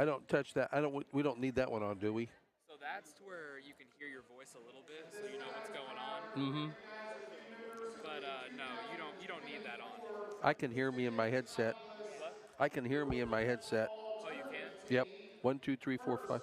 I don't touch that. I don't. We don't need that one on, do we? So that's to where you can hear your voice a little bit, so you know what's going on. Mm-hmm. But no, you don't. You don't need that on. I can hear me in my headset. What? I can hear me in my headset. Oh, you can. Yep. 1, 2, 3, 4, 5.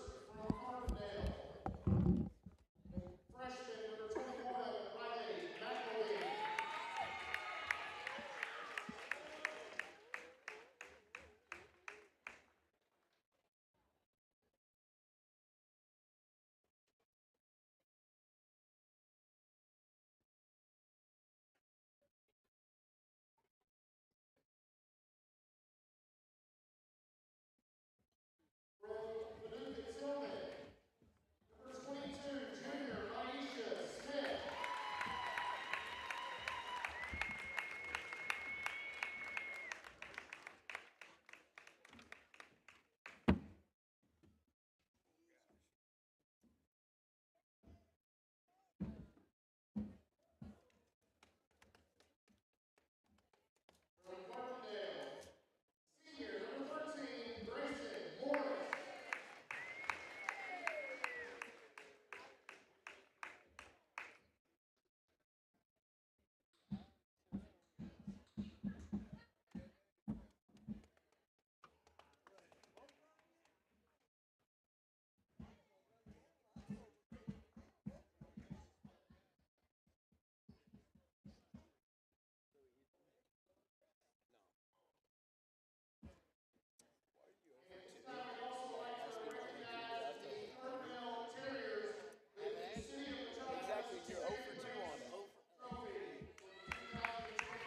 Exactly, you're 0 for 2 on it. No,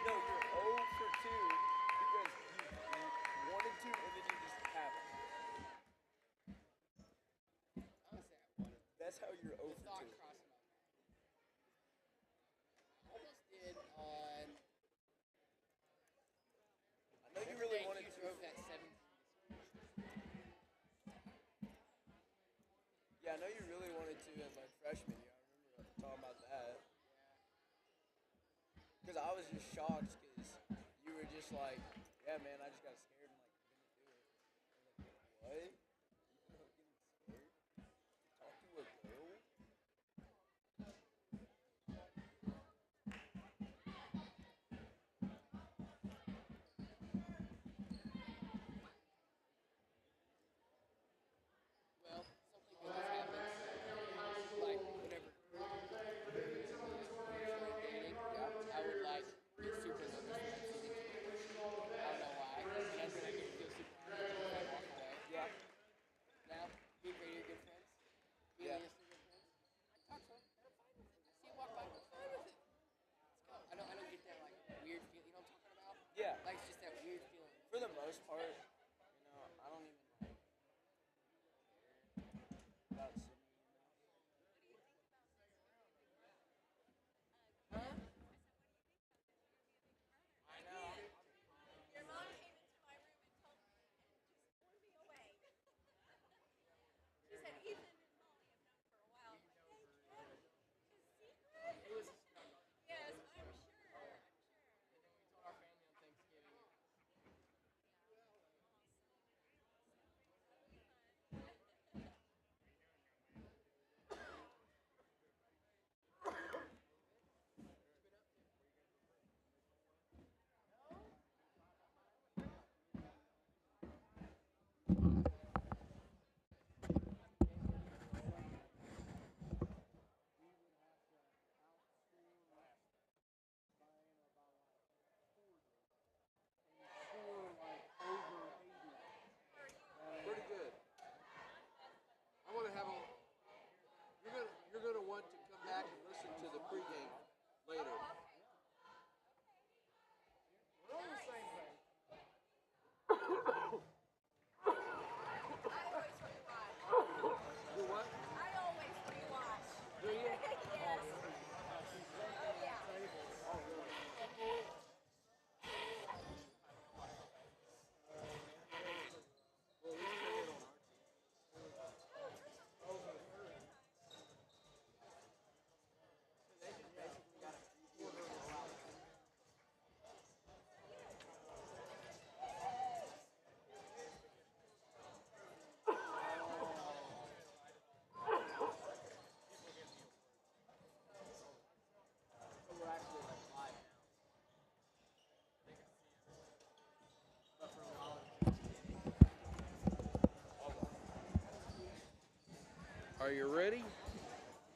you're 0 for 2 because you wanted to and then you just haven't. That's how you're 0 for 2. Almost did on. I know you really wanted to. Drove that 17. Yeah, I know you really wanted to in like freshman year. I remember talking about that. Because I was just shocked because you were just like, yeah, man, I just got scared and like didn't do it. I was like, what? You know, getting scared? Talk to a girl? Well, something good has happened. Like, whenever dating, Yeah. I would like get super nervous when I'm sitting. I don't know why. And Are you ready?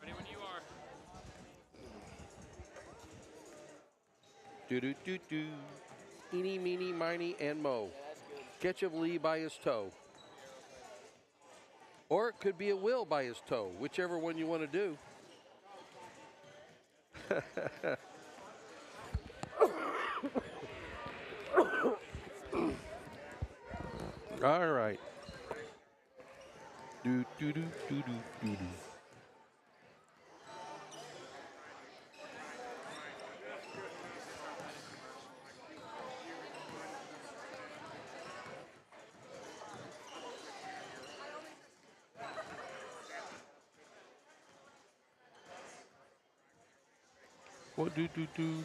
Ready when you are. Do do do do. Eeny, meeny, miny, and mo. Yeah, that's good. Catch of Lee by his toe. Or it could be a Will by his toe, whichever one you want to do. All right. Do do do do do do do. What do do do?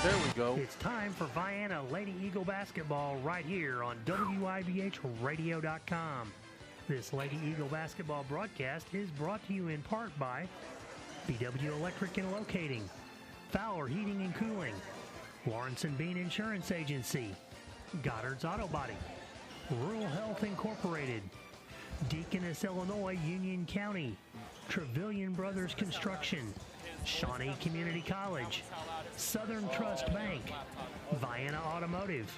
There we go. It's time for Vienna Lady Eagle basketball right here on WIBHradio.com. This Lady Eagle basketball broadcast is brought to you in part by BW Electric and Locating, Fowler Heating and Cooling, Lawrence and Bean Insurance Agency, Goddard's Auto Body, Rural Health Incorporated, Deaconess, Illinois, Union County, Trevelyan Brothers Construction, Shawnee Community College, Southern Trust Bank, Vienna Automotive,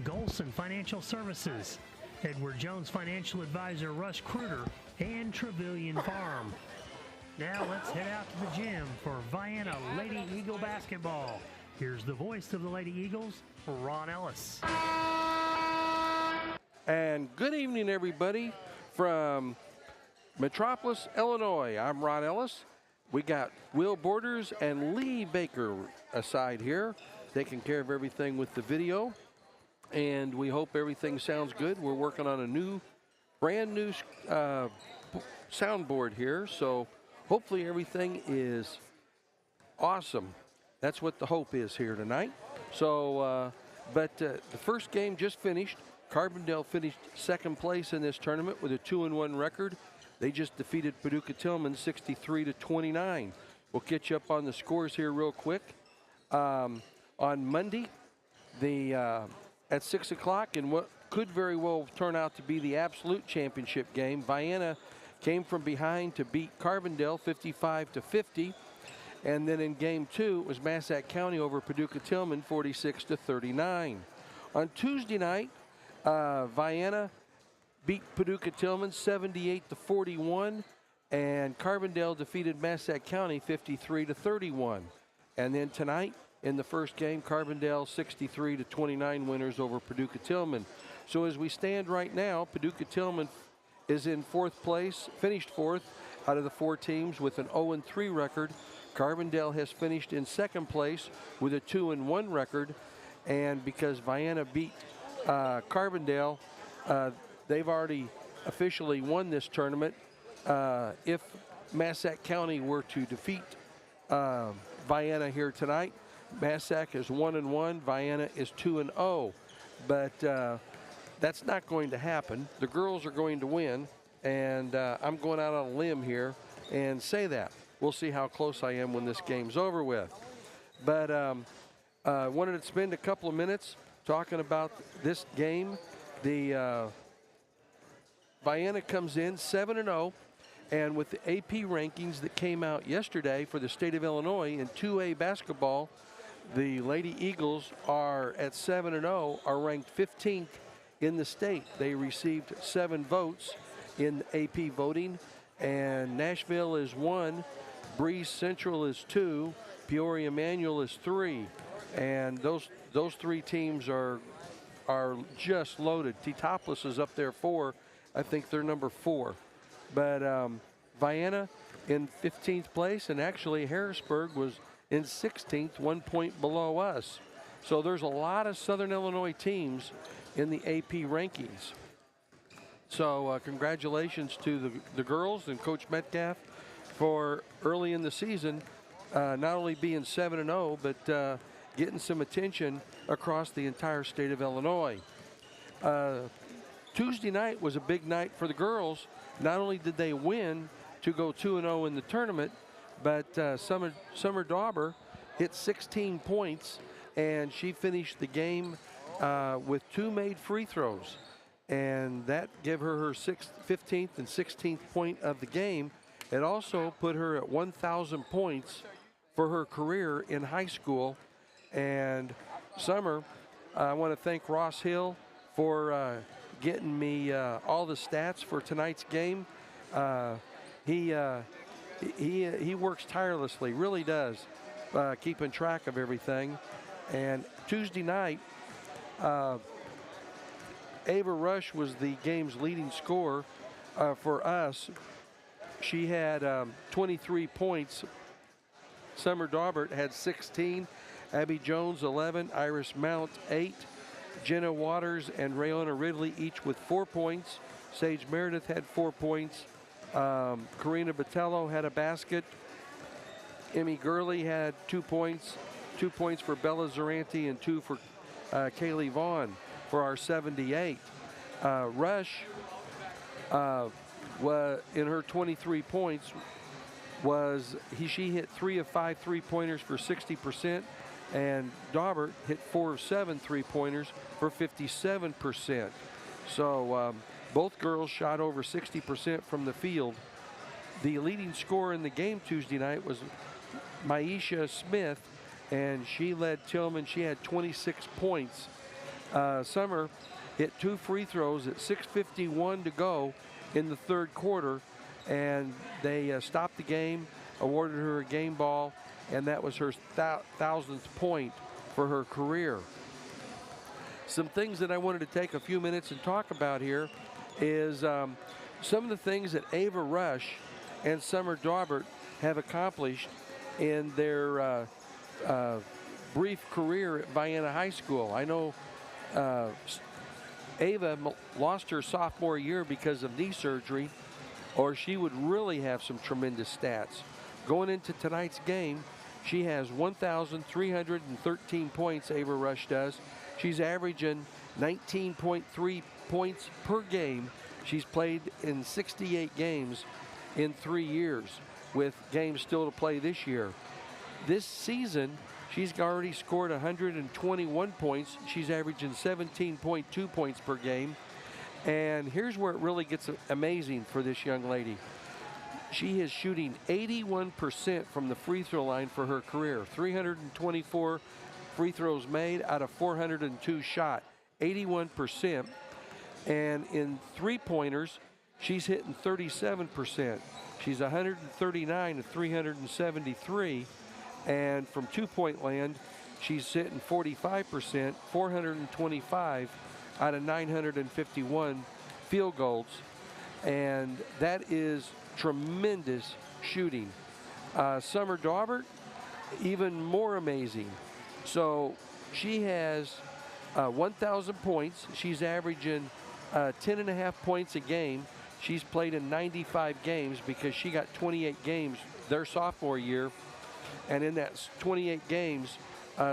Golson Financial Services, Edward Jones Financial Advisor Russ Kruger, and Trevelyan Farm. Now let's head out to the gym for Vienna Lady Eagle basketball. Here's the voice of the Lady Eagles, Ron Ellis. And good evening, everybody, from Metropolis, Illinois. I'm Ron Ellis. We got Will Borders and Lee Baker aside here, taking care of everything with the video. And we hope everything sounds good. We're working on a brand new soundboard here. So hopefully everything is awesome. That's what the hope is here tonight. So, the first game just finished. Carbondale finished second place in this tournament with a 2-1 record. They just defeated Paducah Tillman 63-29. We'll get you up on the scores here real quick. On Monday, at 6 o'clock, in what could very well turn out to be the absolute championship game, Vienna came from behind to beat Carbondale 55-50. And then in game 2, it was Massac County over Paducah Tillman 46-39. On Tuesday night, Vienna beat Paducah Tillman 78-41, and Carbondale defeated Massac County 53-31. And then tonight, in the first game, Carbondale 63-29 winners over Paducah Tillman. So as we stand right now, Paducah Tillman is in fourth place, finished fourth out of the 4 teams with an 0-3 record. Carbondale has finished in second place with a 2-1 record, and because Vienna beat Carbondale, they've already officially won this tournament. If Massac County were to defeat Vienna here tonight, Massac is 1-1, Vienna is 2-0. But that's not going to happen. The girls are going to win, and I'm going out on a limb here and say that. We'll see how close I am when this game's over with. But wanted to spend a couple of minutes talking about this game. The Vienna comes in 7-0, and with the AP rankings that came out yesterday for the state of Illinois in 2A basketball, the Lady Eagles are at 7-0, are ranked 15th in the state. They received 7 votes in AP voting, and Nashville is 1, Breeze Central is 2, Peoria Manual is 3, and those 3 teams are just loaded. Tetopolis is up there 4. I think they're number 4. But Vienna in 15th place, and actually Harrisburg was in 16th, 1 point below us. So there's a lot of Southern Illinois teams in the AP rankings. So congratulations to the girls and Coach Metcalf for early in the season, not only being 7-0, but getting some attention across the entire state of Illinois. Tuesday night was a big night for the girls. Not only did they win to go 2-0 in the tournament, but Summer Dauber hit 16 points, and she finished the game with 2 made free throws. and that gave her her 15th and 16th point of the game. It also put her at 1,000 points for her career in high school. And Summer, I want to thank Ross Hill for getting me all the stats for tonight's game. He works tirelessly, really does, keeping track of everything. And Tuesday night, Ava Rush was the game's leading scorer for us. She had 23 points. Summer Daubert had 16. Abby Jones 11. Iris Mount 8. Jenna Waters and Rayona Ridley each with 4 points. Sage Meredith had 4 points. Karina Botello had a basket. Emmy Gurley had 2 points. 2 points for Bella Zaranti and 2 for Kaylee Vaughn for our 78. Rush in her 23 points she hit 3 of 5 3-pointers for 60%, and Daubert hit 4 of 7 3-pointers for 57%. So both girls shot over 60% from the field. The leading scorer in the game Tuesday night was Maisha Smith, and she led Tillman. She had 26 points. Summer hit 2 free throws at 6:51 to go in the third quarter, and they stopped the game, awarded her a game ball, and that was her 1,000th point for her career. Some things that I wanted to take a few minutes and talk about here is some of the things that Ava Rush and Summer Daubert have accomplished in their brief career at Vienna High School. I know Ava lost her sophomore year because of knee surgery, or she would really have some tremendous stats. Going into tonight's game, she has 1,313 points, Ava Rush does. She's averaging 19.3 points per game. She's played in 68 games in 3 years, with games still to play this year. This season, she's already scored 121 points. She's averaging 17.2 points per game. And here's where it really gets amazing for this young lady. She is shooting 81% from the free throw line for her career. 324 free throws made out of 402 shot, 81%. And in three-pointers, she's hitting 37%. She's 139 to 373. And from two-point land, she's hitting 45%, 425 out of 951 field goals. And that is tremendous shooting. Summer Daubert, even more amazing. So she has 1,000 points. She's averaging 10.5 points a game. She's played in 95 games because she got 28 games their sophomore year. And in that 28 games,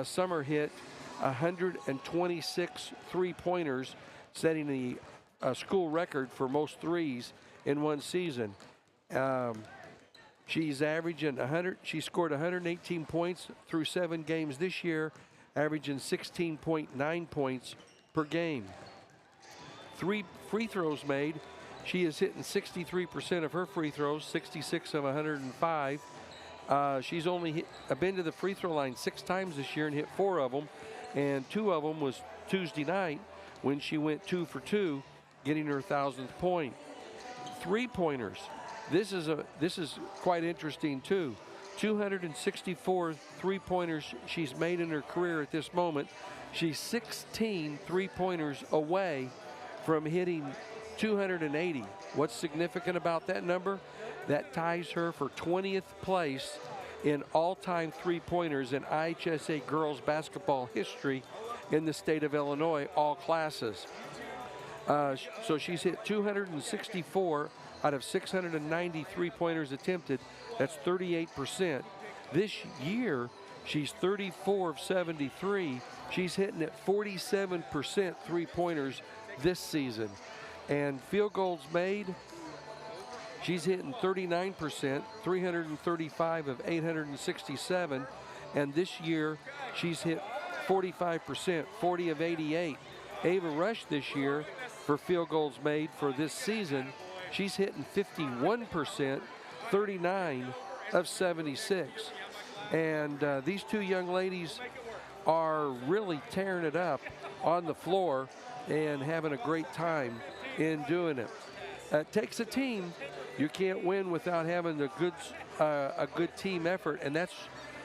Summer hit 126 three-pointers, setting the school record for most threes in one season. She's averaging 100. She scored 118 points through 7 games this year, averaging 16.9 points per game. 3 free throws made. She is hitting 63% of her free throws, 66 of 105. She's only been to the free throw line 6 times this year and hit 4 of them, and 2 of them was Tuesday night when she went 2 for 2, getting her 1,000th point. Three-pointers. This is quite interesting too. 264 three-pointers she's made in her career at this moment. She's 16 three-pointers away from hitting 280. What's significant about that number? That ties her for 20th place in all-time three-pointers in IHSA girls basketball history in the state of Illinois, all classes. So she's hit 264 out of 690 three-pointers attempted. That's 38%. This year, she's 34 of 73. She's hitting at 47% three-pointers this season. And field goals made, she's hitting 39%, 335 of 867. And this year, she's hit 45%, 40 of 88. Ava Rush this year, for field goals made for this season. She's hitting 51%, 39 of 76. And these two young ladies are really tearing it up on the floor and having a great time in doing it. It takes a team. You can't win without having a good team effort, and that's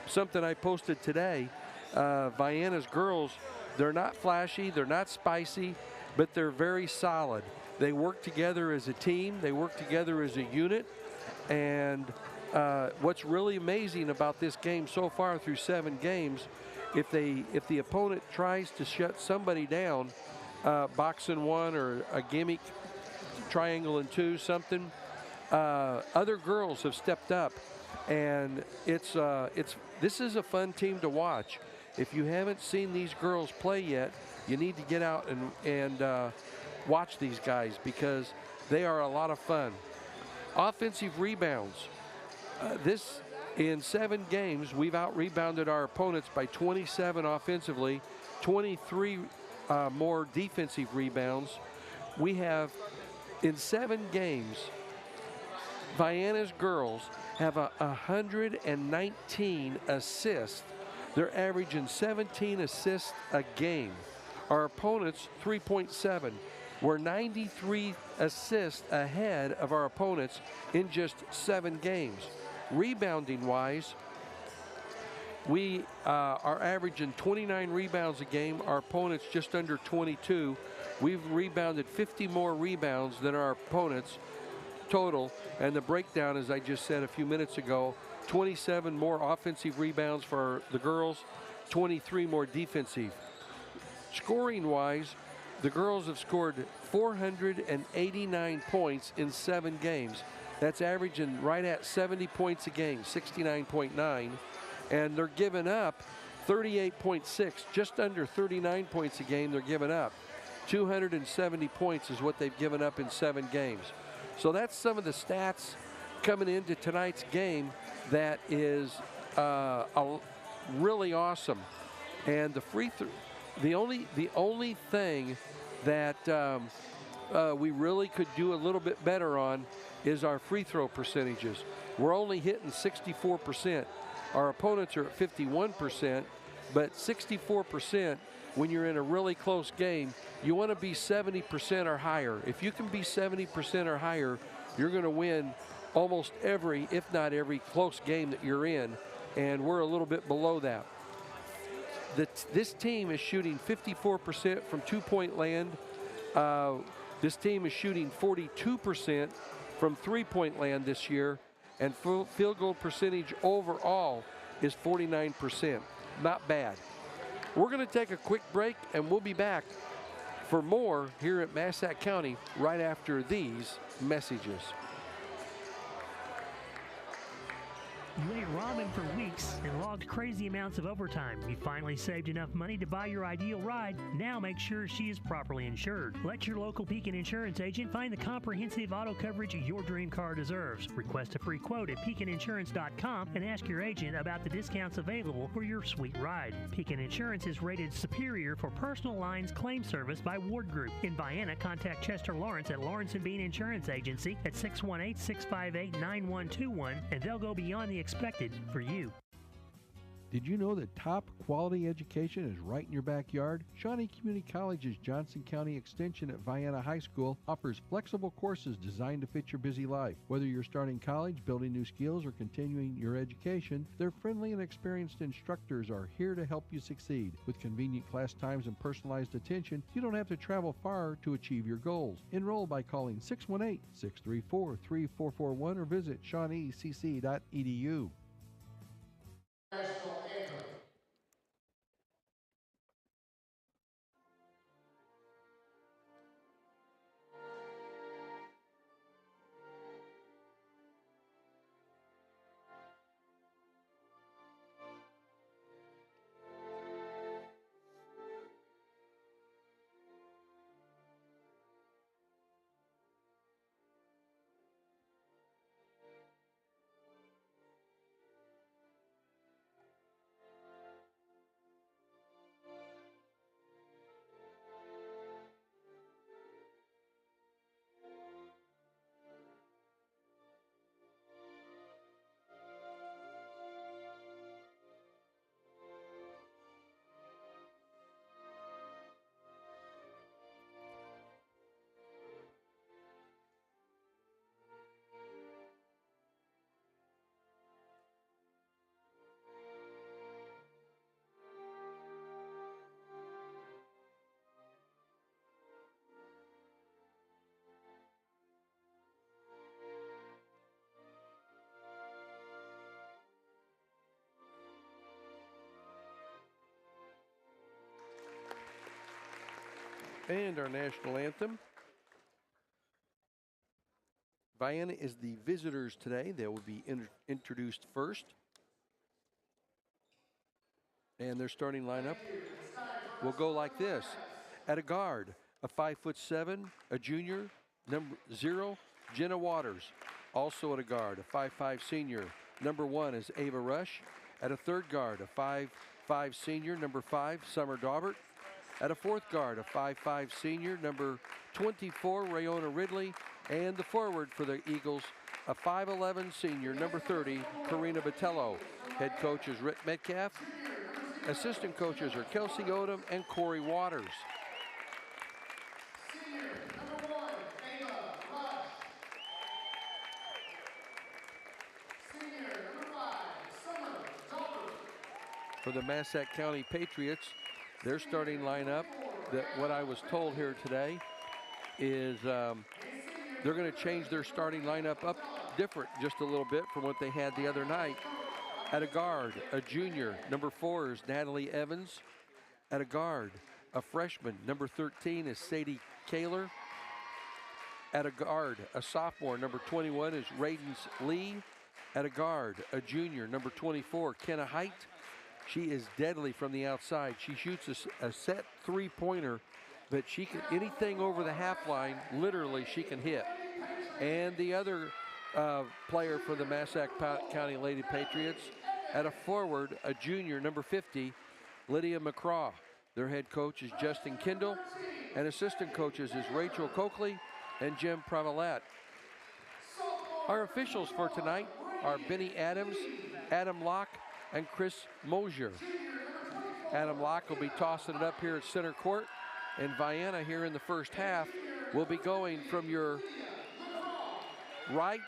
something I posted today. Vienna's girls, they're not flashy, they're not spicy, but they're very solid. They work together as a team, they work together as a unit, and what's really amazing about this game so far through 7 games, if the opponent tries to shut somebody down, box and one or a gimmick, triangle and two, something, other girls have stepped up, and this is a fun team to watch. If you haven't seen these girls play yet, you need to get out and watch these guys, because they are a lot of fun. Offensive rebounds. In 7 games, we've out-rebounded our opponents by 27 offensively, 23 more defensive rebounds. We have, in 7 games, Vienna's girls have 119 assists. They're averaging 17 assists a game. Our opponents, 3.7. We're 93 assists ahead of our opponents in just 7 games. Rebounding-wise, we are averaging 29 rebounds a game. Our opponents just under 22. We've rebounded 50 more rebounds than our opponents total. And the breakdown, as I just said a few minutes ago, 27 more offensive rebounds for the girls, 23 more defensive. Scoring-wise, the girls have scored 489 points in 7 games. That's averaging right at 70 points a game, 69.9. And they're giving up 38.6, just under 39 points a game they're giving up. 270 points is what they've given up in 7 games. So that's some of the stats coming into tonight's game that is really awesome. And the free throw, the only thing that we really could do a little bit better on is our free throw percentages. We're only hitting 64%. Our opponents are at 51%, but 64%, when you're in a really close game, you want to be 70% or higher. If you can be 70% or higher, you're going to win almost every, if not every, close game that you're in, and we're a little bit below that. This team is shooting 54% from two-point land. This team is shooting 42% from three-point land this year, and field goal percentage overall is 49%. Not bad. We're going to take a quick break, and we'll be back for more here at Massac County right after these messages. You ate ramen for weeks and logged crazy amounts of overtime. You finally saved enough money to buy your ideal ride. Now make sure she is properly insured. Let your local Pekin insurance agent find the comprehensive auto coverage your dream car deserves. Request a free quote at PekinInsurance.com and ask your agent about the discounts available for your sweet ride. Pekin Insurance is rated superior for personal lines claim service by Ward Group. In Vienna, contact Chester Lawrence at Lawrence & Bean Insurance Agency at 618-658-9121, and they'll go beyond the expected for you. Did you know that top quality education is right in your backyard? Shawnee Community College's Johnson County Extension at Vienna High School offers flexible courses designed to fit your busy life. Whether you're starting college, building new skills, or continuing your education, their friendly and experienced instructors are here to help you succeed. With convenient class times and personalized attention, you don't have to travel far to achieve your goals. Enroll by calling 618-634-3441 or visit shawneecc.edu. and our national anthem. Vienna is the visitors today. They will be introduced first. And their starting lineup will go like this. At a guard, a 5'7", a junior, number 0, Jenna Waters. Also at a guard, a 5'5" senior, number 1 is Ava Rush. At a third guard, a 5'5" senior, number 5, Summer Daubert. At a fourth guard, a 5'5" senior, number 24, Rayona Ridley. And the forward for the Eagles, a 5'11" senior, number 30, Karina Botello. Head coach is Rick Metcalf. Assistant coaches are Kelsey Odom and Corey Waters. For the Massac County Patriots, their starting lineup, that what I was told here today is they're going to change their starting lineup up different just a little bit from what they had the other night. At a guard, a junior, number 4 is Natalie Evans. At a guard, a freshman, number 13 is Sadie Kaler. At a guard, a sophomore, number 21 is Radens Lee. At a guard, a junior, number 24, Kenna Height. She is deadly from the outside. She shoots a set three-pointer, but she can, anything over the half line, literally she can hit. And the other player for the Massac County Lady Patriots, at a forward, a junior, number 50, Lydia McCraw. Their head coach is Justin Kindle, and assistant coaches is Rachel Coakley and Jim Pravalette. Our officials for tonight are Benny Adams, Adam Locke, and Chris Mosier. Adam Locke will be tossing it up here at center court, and Vienna here in the first half will be going from your right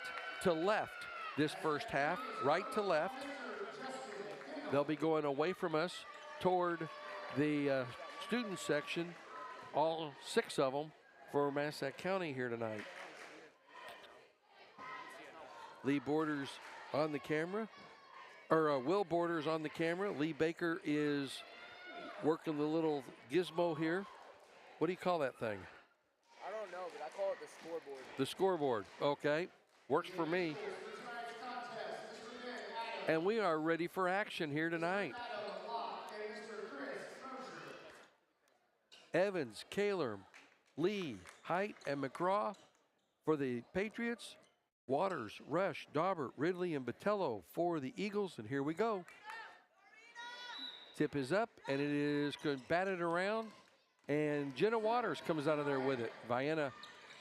to left this first half, right to left. They'll be going away from us toward the student section, all 6 of them for Massac County here tonight. Lee Borders on the camera, or Will Borders on the camera. Lee Baker is working the little gizmo here. What do you call that thing? I don't know, but I call it the scoreboard. The scoreboard, okay. Works for me. And we are ready for action here tonight. Evans, Kaler, Lee, Height, and McCraw for the Patriots. Waters, Rush, Daubert, Ridley, and Botello for the Eagles. And here we go. Tip is up, and it is going to bat it around. And Jenna Waters comes out of there with it. Vienna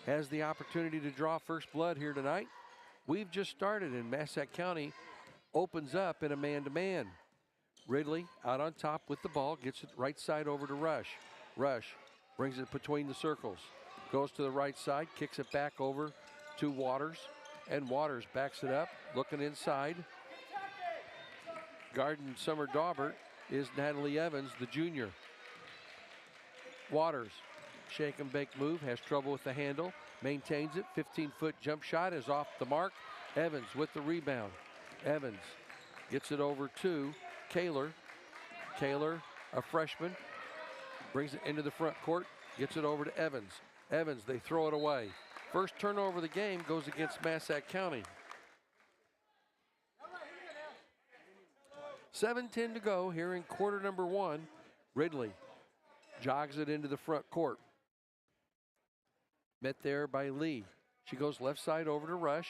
has the opportunity to draw first blood here tonight. We've just started, and Massac County opens up in a man-to-man. Ridley out on top with the ball, gets it right side over to Rush. Rush brings it between the circles, goes to the right side, kicks it back over to Waters, and Waters backs it up, looking inside. Guarding Summer Daubert is Natalie Evans, the junior. Waters, shake and bake move, has trouble with the handle, maintains it, 15-foot jump shot is off the mark. Evans with the rebound. Evans gets it over to Kaler. Kaler, a freshman, brings it into the front court, gets it over to Evans. Evans, they throw it away. First turnover of the game goes against Massac County. 7:10 to go here in quarter number 1. Ridley jogs it into the front court. Met there by Lee. She goes left side over to Rush.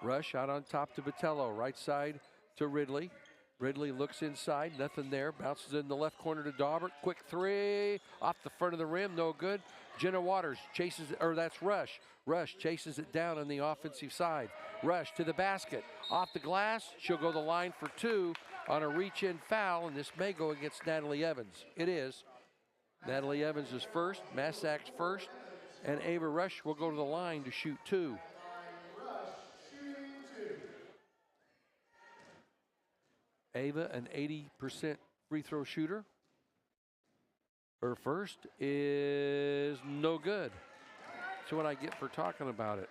Rush out on top to Botello. Right side to Ridley. Ridley looks inside, nothing there. Bounces in the left corner to Daubert. Quick three off the front of the rim, no good. Jenna Waters chases, or that's Rush. Rush chases it down on the offensive side. Rush to the basket. Off the glass, she'll go the line for 2 on a reach-in foul, and this may go against Natalie Evans. It is. Natalie Evans is first, Massac's first, and Ava Rush will go to the line to shoot 2. Ava, an 80% free throw shooter. Her first is no good. That's what I get for talking about it.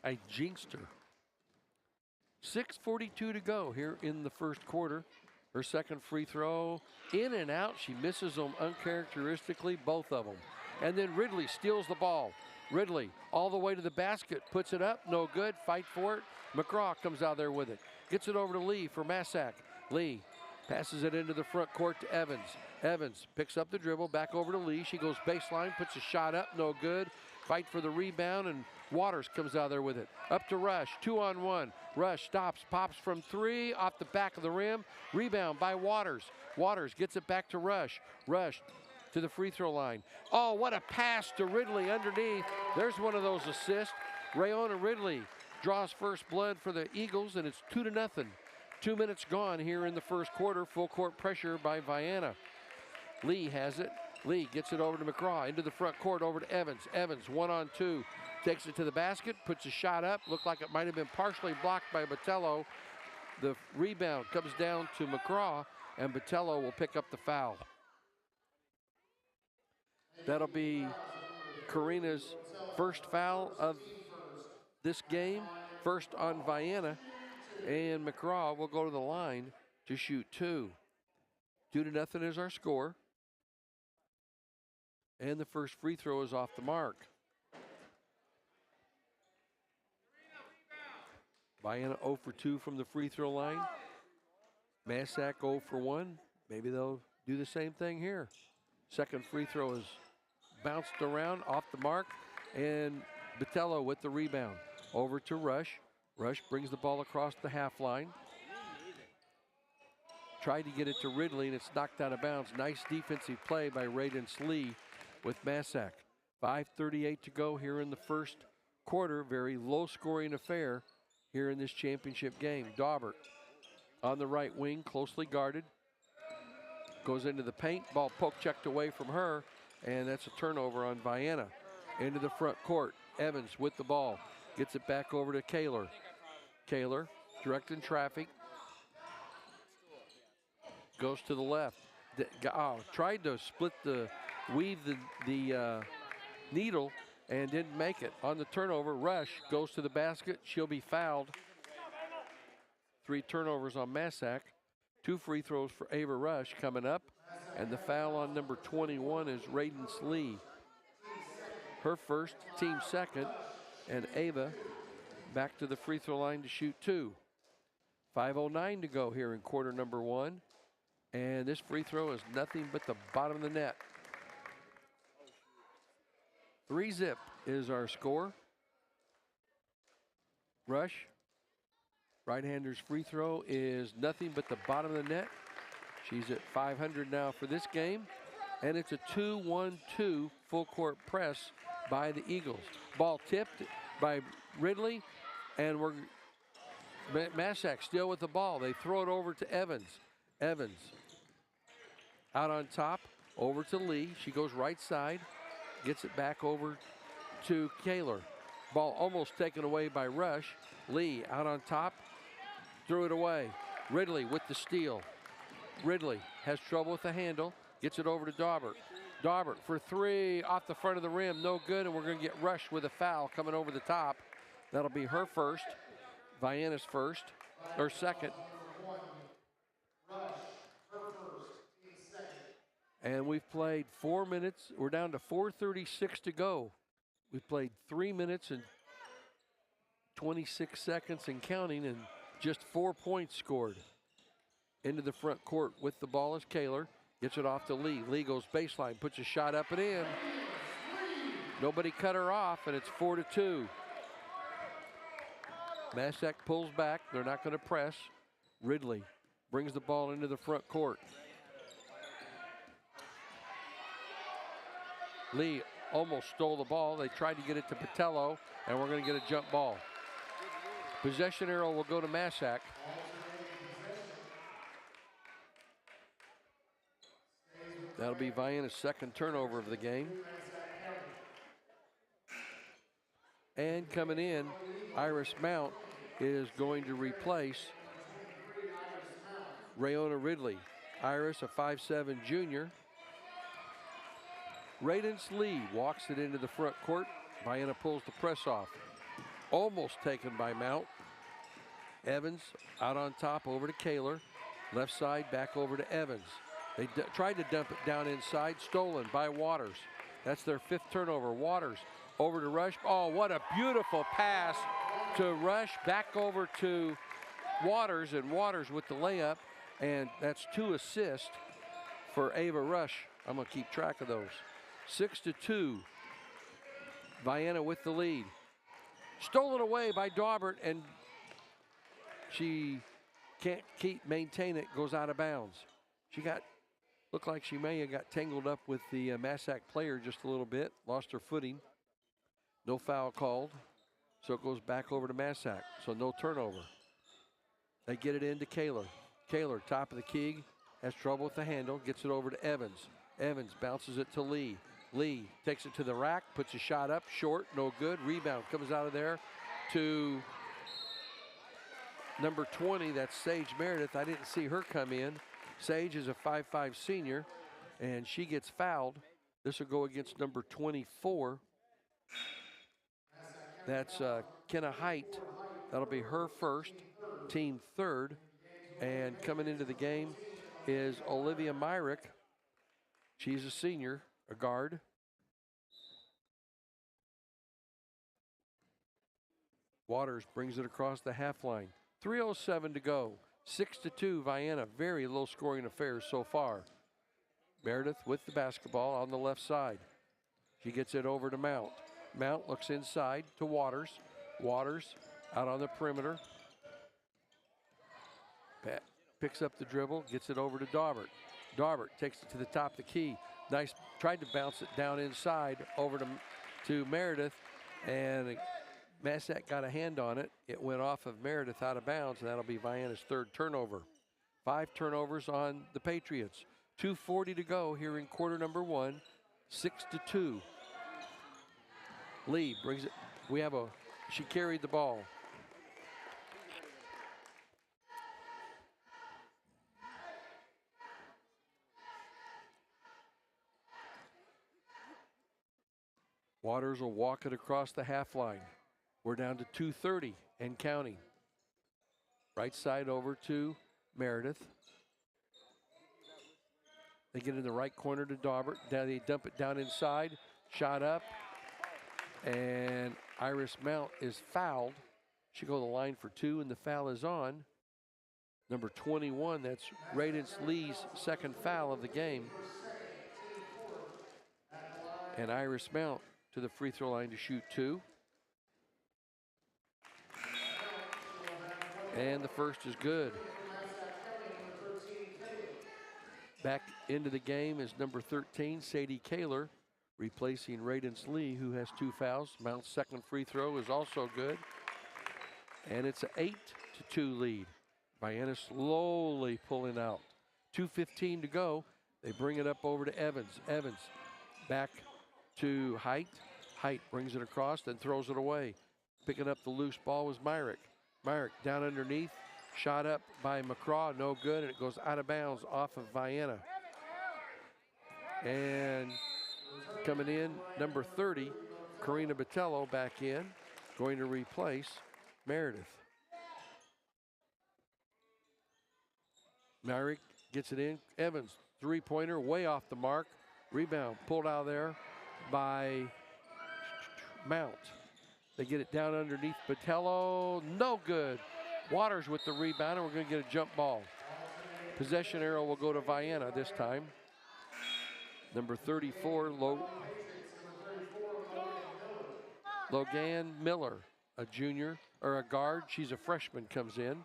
I jinxed her. 6:42 to go here in the first quarter, Her second free throw, in and out. She misses them uncharacteristically, both of them. And then Ridley steals the ball. Ridley all the way to the basket, puts it up, no good, fight for it. McCraw comes out there with it. Gets it over to Lee for Massac. Lee passes it into the front court to Evans. Evans picks up the dribble, back over to Lee. She goes baseline, puts a shot up, no good. Fight for the rebound, and Waters comes out there with it. Up to Rush, 2-on-1. Rush stops, pops from three, off the back of the rim. Rebound by Waters. Waters gets it back to Rush. Rush to the free throw line. Oh, what a pass to Ridley underneath. There's one of those assists. Rayona Ridley draws first blood for the Eagles, and it's 2-0. 2 minutes gone here in the first quarter. Full court pressure by Vienna. Lee has it. Lee gets it over to McCraw, into the front court, over to Evans. Evans, 1-on-2, takes it to the basket, puts a shot up. Looked like it might have been partially blocked by Botello. The rebound comes down to McCraw, and Botello will pick up the foul. That'll be Karina's first foul of this game, first on Vienna, and McCraw will go to the line to shoot two. 2-0 is our score. And the first free throw is off the mark. Vienna 0 for 2 from the free throw line. Massac 0 for 1. Maybe they'll do the same thing here. Second free throw is bounced around off the mark, and Botello with the rebound. Over to Rush. Rush brings the ball across the half line. Tried to get it to Ridley, and it's knocked out of bounds. Nice defensive play by Radence Lee with Massac. 5:38 to go here in the first quarter. Very low-scoring affair here in this championship game. Daubert on the right wing, closely guarded. Goes into the paint. Ball poke checked away from her, and that's a turnover on Vienna. Into the front court. Evans with the ball. Gets it back over to Kaler. Kaler directing traffic. Goes to the left. Tried to weave the needle and didn't make it. On the turnover, Rush goes to the basket. She'll be fouled. 3 turnovers on Massac. 2 free throws for Ava Rush coming up. And the foul on number 21 is Radence Lee. Her first, team second. And Ava back to the free throw line to shoot 2. 5:09 to go here in quarter number 1. And this free throw is nothing but the bottom of the net. 3-zip is our score. Rush, right-hander's free throw is nothing but the bottom of the net. She's at 500 now for this game. And it's a 2-1-2 full court press by the Eagles. Ball tipped by Ridley, and Massac still with the ball. They throw it over to Evans. Evans out on top, over to Lee. She goes right side, gets it back over to Kaler. Ball almost taken away by Rush. Lee out on top, threw it away. Ridley with the steal. Ridley has trouble with the handle, gets it over to Daubert. Daubert for 3 off the front of the rim, no good, and we're going to get Rush with a foul coming over the top. That'll be her first, Vienna's first, or second. And we've played 4 minutes. We're down to 4:36 to go. We've played 3 minutes and 26 seconds and counting, and just 4 points scored. Into the front court with the ball is Kaler. Gets it off to Lee. Lee goes baseline, puts a shot up and in. Nobody cut her off, and it's 4-2. Massac pulls back. They're not going to press. Ridley brings the ball into the front court. Lee almost stole the ball. They tried to get it to Botello, and we're going to get a jump ball. Possession arrow will go to Massac. That'll be Vienna's second turnover of the game. And coming in, Iris Mount is going to replace Rayona Ridley. Iris, a 5'7" junior. Radence Lee walks it into the front court. Vienna pulls the press off. Almost taken by Mount. Evans out on top over to Kaler. Left side back over to Evans. They tried to dump it down inside, stolen by Waters. That's their 5th turnover. Waters over to Rush. Oh, what a beautiful pass to Rush. Back over to Waters, and Waters with the layup. And that's 2 assists for Ava Rush. I'm going to keep track of those. 6-2. Vienna with the lead. Stolen away by Daubert, and she can't maintain it, goes out of bounds. Looked like she may have got tangled up with the Massac player just a little bit, lost her footing. No foul called, so it goes back over to Massac, so no turnover. They get it into Kaler. Kaler, top of the key, has trouble with the handle, gets it over to Evans. Evans bounces it to Lee. Lee takes it to the rack, puts a shot up, short, no good. Rebound comes out of there to number 20, that's Sage Meredith. I didn't see her come in. Sage is a 5'5" senior, and she gets fouled. This will go against number 24. That's Kenna Height. That'll be her first, team 3rd. And coming into the game is Olivia Myrick. She's a senior, a guard. Waters brings it across the half line. 3:07 to go. 6-2 Vienna. Very low scoring affairs so far. Meredith with the basketball on the left side. She gets it over to Mount. Mount looks inside to Waters. Waters out on the perimeter. Pat picks up the dribble, gets it over to Daubert. Daubert takes it to the top of the key. Nice, tried to bounce it down inside over to Meredith, and Massac got a hand on it. It went off of Meredith out of bounds, and that'll be Vienna's 3rd turnover. 5 turnovers on the Patriots. 2:40 to go here in quarter number 1. 6-2. Lee brings it. She carried the ball. Waters will walk it across the half line. We're down to 2:30 and counting. Right side over to Meredith. They get in the right corner to Daubert. Now they dump it down inside. Shot up. And Iris Mount is fouled. She go to the line for 2, and the foul is on. Number 21, that's Radence Lee's 2nd foul of the game. And Iris Mount to the free throw line to shoot 2. And the first is good. Back into the game is number 13, Sadie Kaler, replacing Radence Lee, who has 2 fouls. Mount's 2nd free throw is also good. And it's an 8-2 lead. Vienna slowly pulling out. 2:15 to go. They bring it up over to Evans. Evans back to Height. Height brings it across, then throws it away. Picking up the loose ball was Myrick. Myrick down underneath. Shot up by McCraw, no good, and it goes out of bounds off of Vienna. And coming in, number 30, Karina Botello back in, going to replace Meredith. Myrick gets it in. Evans, 3-pointer, way off the mark. Rebound pulled out of there by Mount. They get it down underneath Botello, no good. Waters with the rebound, and we're going to get a jump ball. Possession arrow will go to Vienna this time. Number 34, Logan Miller, a junior, or a guard. She's a freshman, comes in.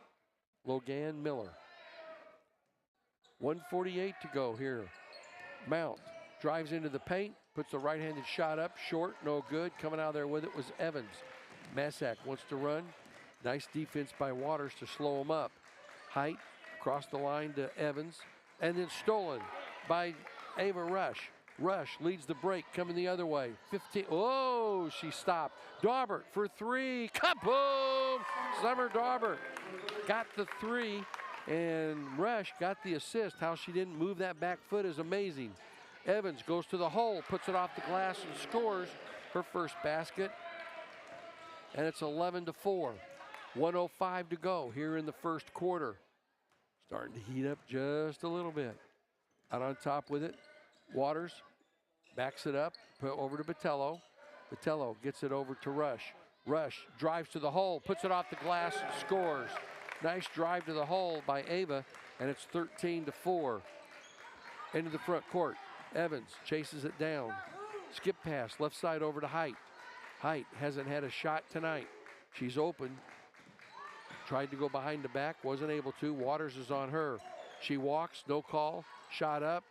Logan Miller. 1:48 to go here. Mount drives into the paint, puts the right-handed shot up, short, no good. Coming out of there with it was Evans. Massac wants to run. Nice defense by Waters to slow him up. Height across the line to Evans, and then stolen by Ava Rush. Rush leads the break, coming the other way. 15, oh, she stopped. Daubert for 3, kaboom! Summer Daubert got the 3, and Rush got the assist. How she didn't move that back foot is amazing. Evans goes to the hole, puts it off the glass, and scores her first basket. And it's 11-4. 1:05 to go here in the first quarter. Starting to heat up just a little bit. Out on top with it. Waters backs it up, put over to Botello. Botello gets it over to Rush. Rush drives to the hole, puts it off the glass, and scores. Nice drive to the hole by Ava, and it's 13-4. Into the front court. Evans chases it down. Skip pass, left side over to Height. Height hasn't had a shot tonight. She's open. Tried to go behind the back, wasn't able to. Waters is on her. She walks, no call. Shot up,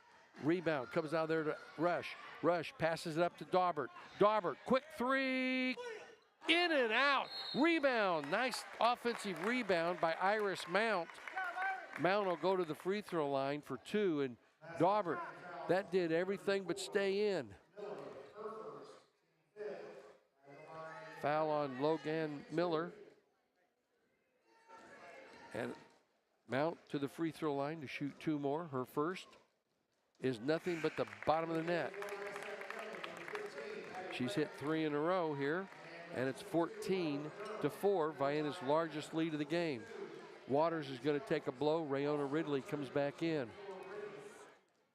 rebound, comes out there to Rush. Rush passes it up to Daubert. Daubert, quick three, in and out. Rebound, nice offensive rebound by Iris Mount. Mount will go to the free throw line for 2, and Daubert, that did everything but stay in. Foul on Logan Miller. And Mount to the free throw line to shoot 2 more. Her first is nothing but the bottom of the net. She's hit 3 in a row here, and it's 14-4, Vienna's largest lead of the game. Waters is going to take a blow. Rayona Ridley comes back in.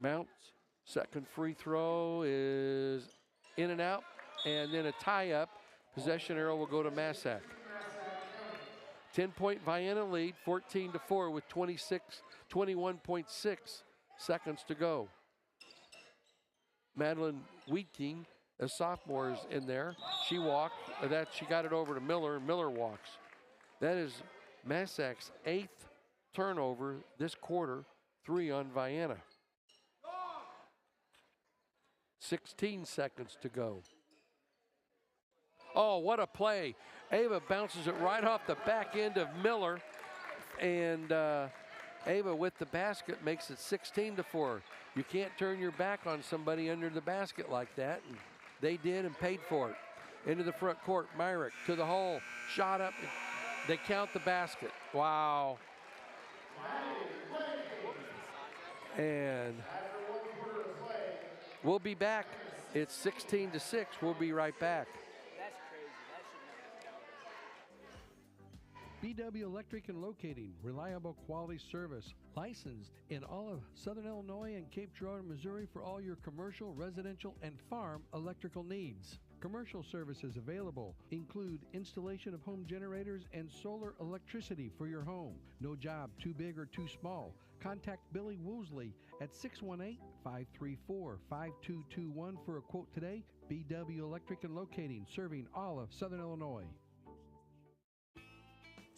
Mount's second free throw is in and out, and then a tie-up. Possession arrow will go to Massac. 10-point Vienna lead, 14-4 with 21.6 seconds to go. Madeline Wheating, a sophomore, is in there. She walked. She got it over to Miller. Miller walks. That is Massac's 8th turnover this quarter, 3 on Vienna. 16 seconds to go. Oh, what a play. Ava bounces it right off the back end of Miller. And Ava with the basket makes it 16-4. You can't turn your back on somebody under the basket like that. And they did and paid for it. Into the front court, Myrick to the hole. Shot up. They count the basket. Wow. And we'll be back. It's 16-6. We'll be right back. BW Electric and Locating, reliable quality service, licensed in all of Southern Illinois and Cape Girardeau, Missouri for all your commercial, residential, and farm electrical needs. Commercial services available include installation of home generators and solar electricity for your home. No job too big or too small. Contact Billy Woosley at 618-534-5221 for a quote today. BW Electric and Locating, serving all of Southern Illinois.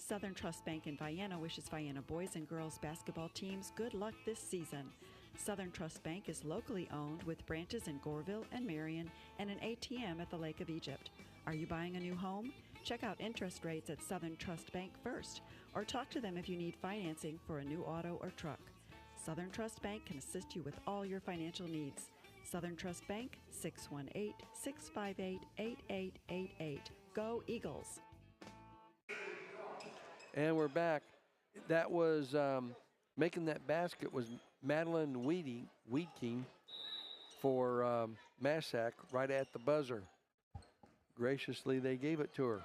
Southern Trust Bank in Vienna wishes Vienna boys and girls basketball teams good luck this season. Southern Trust Bank is locally owned with branches in Goreville and Marion and an ATM at the Lake of Egypt. Are you buying a new home? Check out interest rates at Southern Trust Bank first, or talk to them if you need financing for a new auto or truck. Southern Trust Bank can assist you with all your financial needs. Southern Trust Bank, 618-658-8888. Go Eagles! And we're back. That was making that basket was Madeline Wheating for Massac right at the buzzer. Graciously, they gave it to her.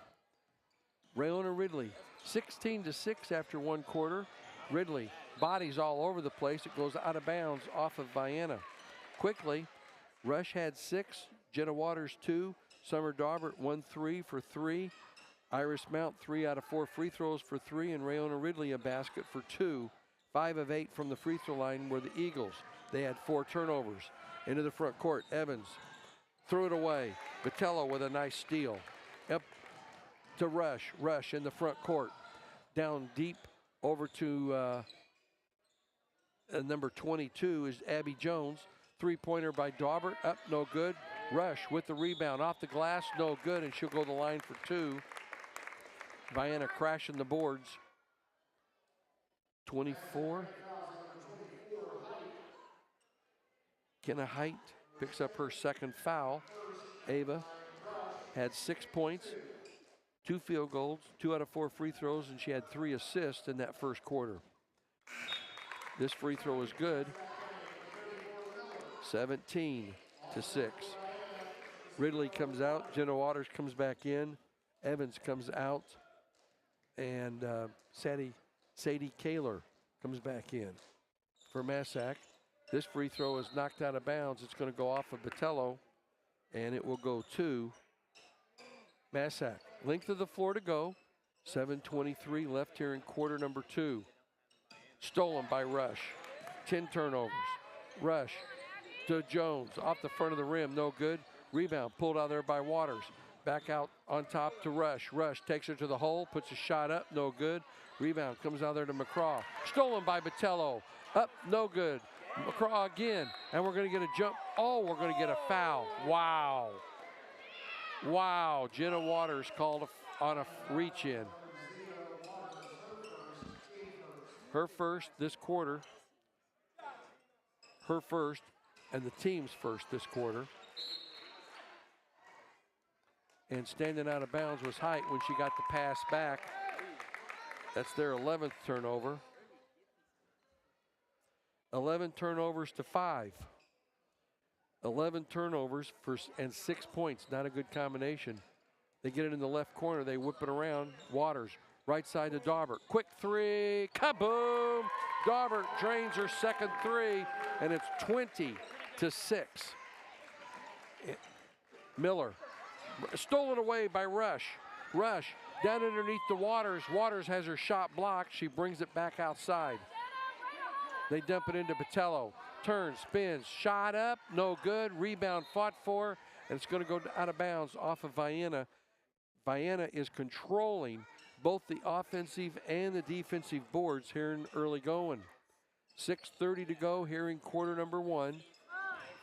Rayona Ridley, 16-6 after one quarter. Ridley, bodies all over the place. It goes out of bounds off of Vienna. Quickly, Rush had 6, Jenna Waters 2, Summer Daubert 1-3 for 3. Iris Mount 3 out of 4 free throws for 3, and Rayona Ridley a basket for 2. 5 of 8 from the free throw line were the Eagles. They had 4 turnovers. Into the front court, Evans threw it away. Botello with a nice steal. Up to Rush. Rush in the front court. Down deep over to number 22 is Abby Jones. Three-pointer by Daubert. Up, no good. Rush with the rebound. Off the glass, no good, and she'll go to the line for 2. Vienna crashing the boards. 24. Kenna Height picks up her second foul. Ava had 6 points, 2 field goals, 2 out of 4 free throws, and she had 3 assists in that first quarter. This free throw is good. 17-6. Ridley comes out. Jenna Waters comes back in. Evans comes out. And Sadie Kaler comes back in for Massac. This free throw is knocked out of bounds. It's going to go off of Botello, and it will go to Massac. Length of the floor to go. 7:23 left here in quarter number 2. Stolen by Rush. 10 turnovers. Rush to Jones. Off the front of the rim. No good. Rebound pulled out there by Waters. Back out on top to Rush. Rush takes her to the hole. Puts a shot up. No good. Rebound comes out there to McCraw. Stolen by Botello. Up. No good. McCraw again. And we're going to get a jump. Oh, we're going to get a foul. Wow. Wow. Jenna Waters called on a reach in. Her first this quarter. Her first and the team's first this quarter. And standing out of bounds was Height when she got the pass back. That's their 11th turnover. 11 turnovers to 5. 11 turnovers and 6 points. Not a good combination. They get it in the left corner. They whip it around. Waters, right side to Daubert. Quick three. Kaboom! Daubert drains her second three, and it's 20-6. Miller, stolen away by Rush. Rush down underneath the Waters. Waters has her shot blocked. She brings it back outside. They dump it into Botello. Turns, spins, shot up, no good. Rebound fought for, and it's going to go out of bounds off of Vienna. Vienna is controlling both the offensive and the defensive boards here in early going. 6:30 to go here in quarter number 1.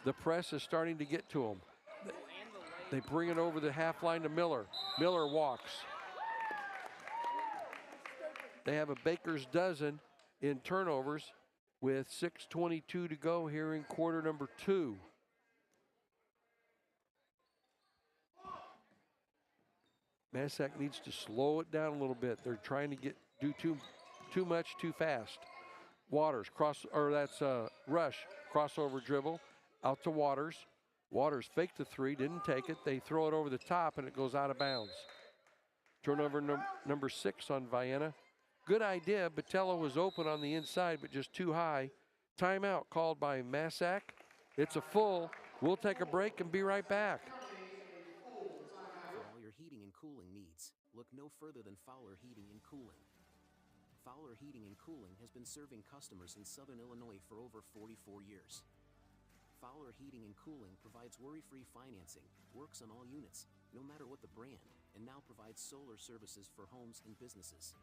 The press is starting to get to them. They bring it over the half line to Miller. Miller walks. They have a baker's dozen in turnovers with 6:22 to go here in quarter number 2. Massac needs to slow it down a little bit. They're trying to do too much too fast. Waters Rush crossover dribble out to Waters. Waters faked the three, didn't take it. They throw it over the top and it goes out of bounds. Turnover number 6 on Vienna. Good idea. Botello was open on the inside, but just too high. Timeout called by Massac. It's a full. We'll take a break and be right back. For all your heating and cooling needs, look no further than Fowler Heating and Cooling. Fowler Heating and Cooling has been serving customers in Southern Illinois for over 44 years. Fowler Heating and Cooling provides worry-free financing, works on all units, no matter what the brand, and now provides solar services for homes and businesses.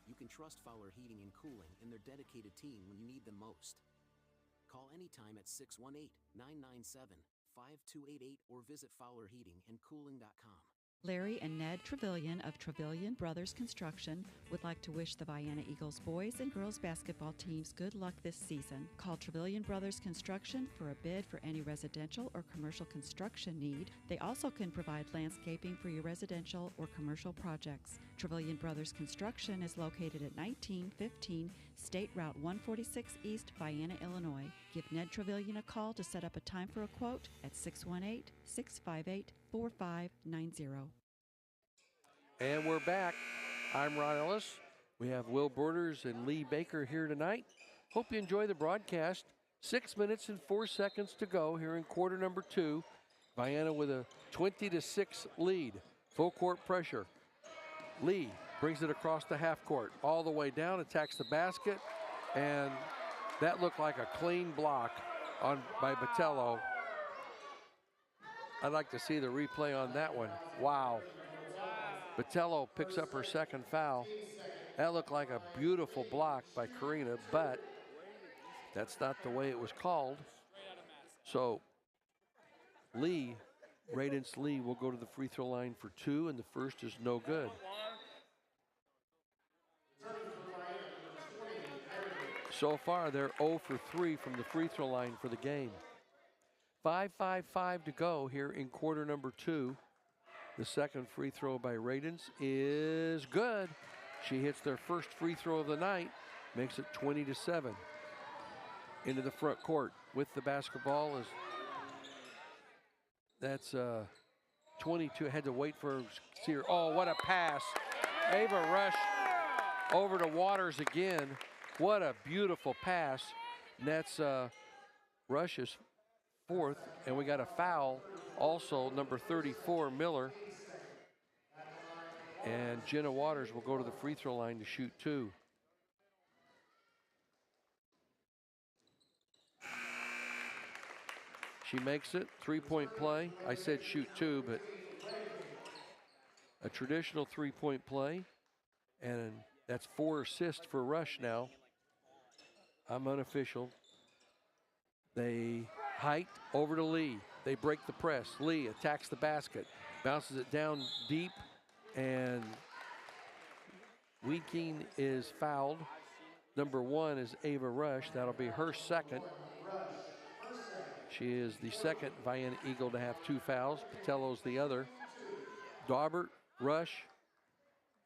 You can trust Fowler Heating and Cooling and their dedicated team when you need them most. Call anytime at 618-997-5288 or visit FowlerHeatingandCooling.com. Larry and Ned Trevelyan of Trevelyan Brothers Construction would like to wish the Vienna Eagles boys and girls basketball teams good luck this season. Call Trevelyan Brothers Construction for a bid for any residential or commercial construction need. They also can provide landscaping for your residential or commercial projects. Trevelyan Brothers Construction is located at 1915 State Route 146 East, Vienna, Illinois. Give Ned Trevelyan a call to set up a time for a quote at 618-658-4590. And we're back. I'm Ron Ellis. We have Will Borders and Lee Baker here tonight. Hope you enjoy the broadcast. 6 minutes and 4 seconds to go here in quarter number 2. Vienna with a 20-6 lead. Full court pressure. Lee brings it across the half court, all the way down, attacks the basket, and that looked like a clean block by Botello. I'd like to see the replay on that one. Wow. Botello picks up her second foul. That looked like a beautiful block by Karina, but that's not the way it was called. So Lee, Radence Lee, will go to the free throw line for 2, and the first is no good. So far, they're 0 for 3 from the free throw line for the game. 5:55 to go here in quarter number 2. The second free throw by Radence is good. She hits their first free throw of the night, makes it 20-7. Into the front court with the basketball is, that's 22. Had to wait for see her. Oh, what a pass. Ava Rush over to Waters again. What a beautiful pass. And that's Rush's fourth. And we got a foul also, number 34, Miller. And Jenna Waters will go to the free throw line to shoot 2. She makes it, 3-point play. I said shoot 2, but a traditional 3-point play. And that's 4 assists for Rush now. I'm unofficial. They height over to Lee. They break the press. Lee attacks the basket, bounces it down deep, and Weeking is fouled. Number 1 is Ava Rush. That'll be her second. She is the second Vienna Eagle to have 2 fouls. Patello's the other. Daubert, Rush,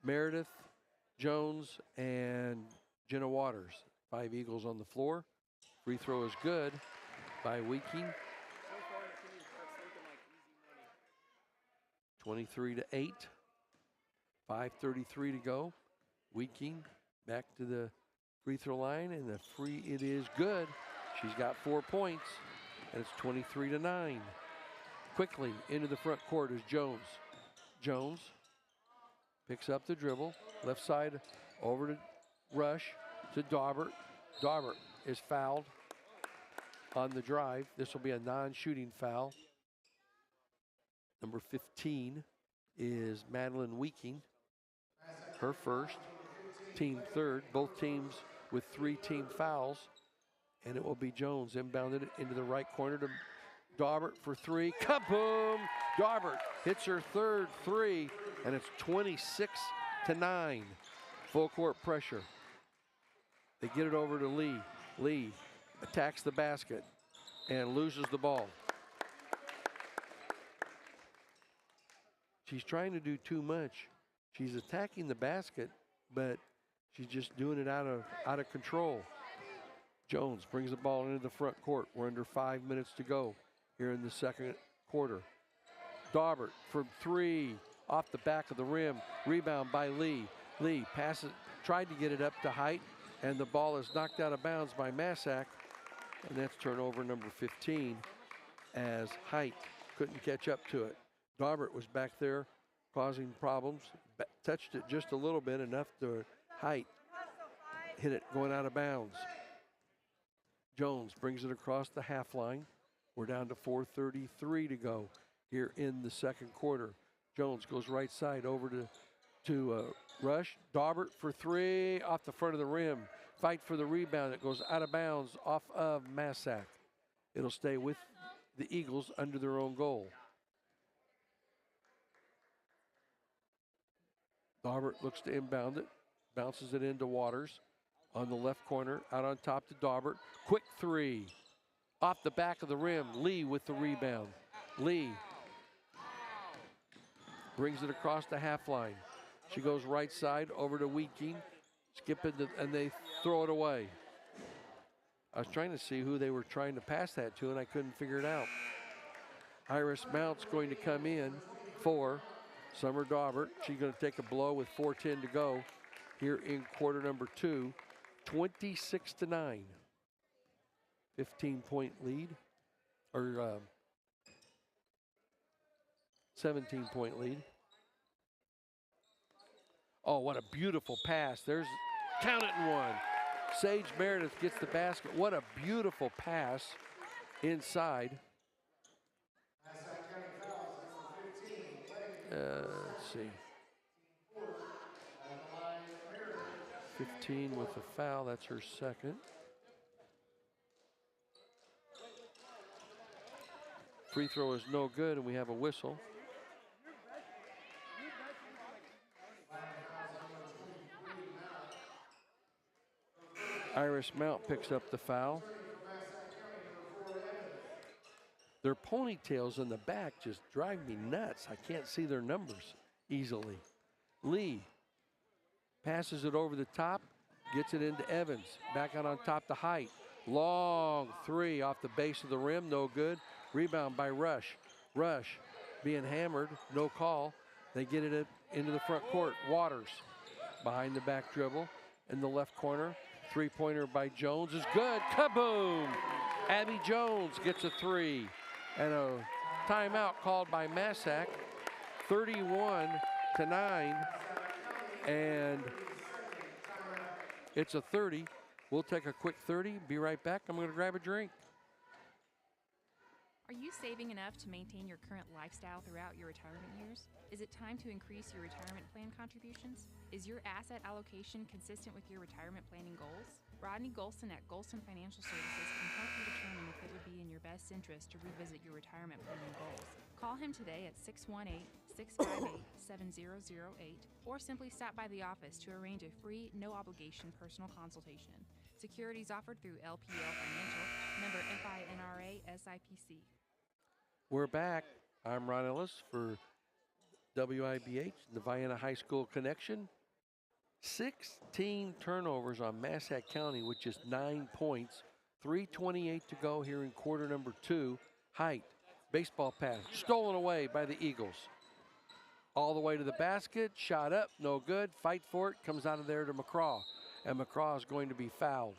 Meredith, Jones, and Jenna Waters. 5 Eagles on the floor. Free throw is good by Weeking. 23-8. 5:33 to go. Weeking back to the free throw line, and the free, it is good. She's got 4 points, and it's 23-9. Quickly into the front court is Jones. Jones picks up the dribble, left side over to Rush, to Daubert. Daubert is fouled on the drive. This will be a non-shooting foul. Number 15 is Madeline Weeking. Her first, team third. Both teams with 3 team fouls. And it will be Jones inbounded into the right corner to Daubert for 3. Kaboom! Daubert hits her third 3, and it's 26-9. Full court pressure. They get it over to Lee. Lee attacks the basket and loses the ball. She's trying to do too much. She's attacking the basket, but she's just doing it out of control. Jones brings the ball into the front court. We're under 5 minutes to go here in the second quarter. Daubert from 3, off the back of the rim. Rebound by Lee. Lee passes, tried to get it up to Height, and the ball is knocked out of bounds by Massac. And that's turnover number 15, as Height couldn't catch up to it. Daubert was back there causing problems. Touched it just a little bit, enough to Height hit it going out of bounds. Jones brings it across the half line. We're down to 4:33 to go here in the second quarter. Jones goes right side over to Rush. Daubert for 3, off the front of the rim. Fight for the rebound. It goes out of bounds off of Massac. It'll stay with the Eagles under their own goal. Daubert looks to inbound it. Bounces it into Waters on the left corner. Out on top to Daubert. Quick 3. Off the back of the rim. Lee with the rebound. Lee brings it across the half line. She goes right side over to Weeking. Skip it, and they throw it away. I was trying to see who they were trying to pass that to, and I couldn't figure it out. Iris Mount's going to come in for Summer Daubert. She's going to take a blow with 4:10 to go here in quarter number 2. 26-9. 15-point lead, or 17-point lead. Oh, what a beautiful pass. There's, count it in 1. Sage Meredith gets the basket. What a beautiful pass inside. Let's see. 15 with a foul. That's her second. Free throw is no good, and we have a whistle. Iris Mount picks up the foul. Their ponytails in the back just drive me nuts. I can't see their numbers easily. Lee passes it over the top, gets it into Evans. Back out on top to Height. Long 3 off the base of the rim, no good. Rebound by Rush. Rush being hammered, no call. They get it into the front court. Waters behind the back dribble in the left corner. Three-pointer by Jones is good. Kaboom! Abby Jones gets a three. And a timeout called by Massac. 31-9. And it's a 30. We'll take a quick 30. Be right back. I'm going to grab a drink. Are you saving enough to maintain your current lifestyle throughout your retirement years? Is it time to increase your retirement plan contributions? Is your asset allocation consistent with your retirement planning goals? Rodney Golson at Golson Financial Services can help you determine if it would be in your best interest to revisit your retirement planning goals. Call him today at 618-658-7008 or simply stop by the office to arrange a free, no-obligation personal consultation. Securities offered through LPL Financial, member FINRA SIPC. We're back. I'm Ron Ellis for WIBH, the Vienna High School Connection. 16 turnovers on Massac County with just 9 points. 3:28 to go here in quarter number 2. Height, baseball pass, stolen away by the Eagles. All the way to the basket, shot up, no good. Fight for it, comes out of there to McCraw. And McCraw is going to be fouled.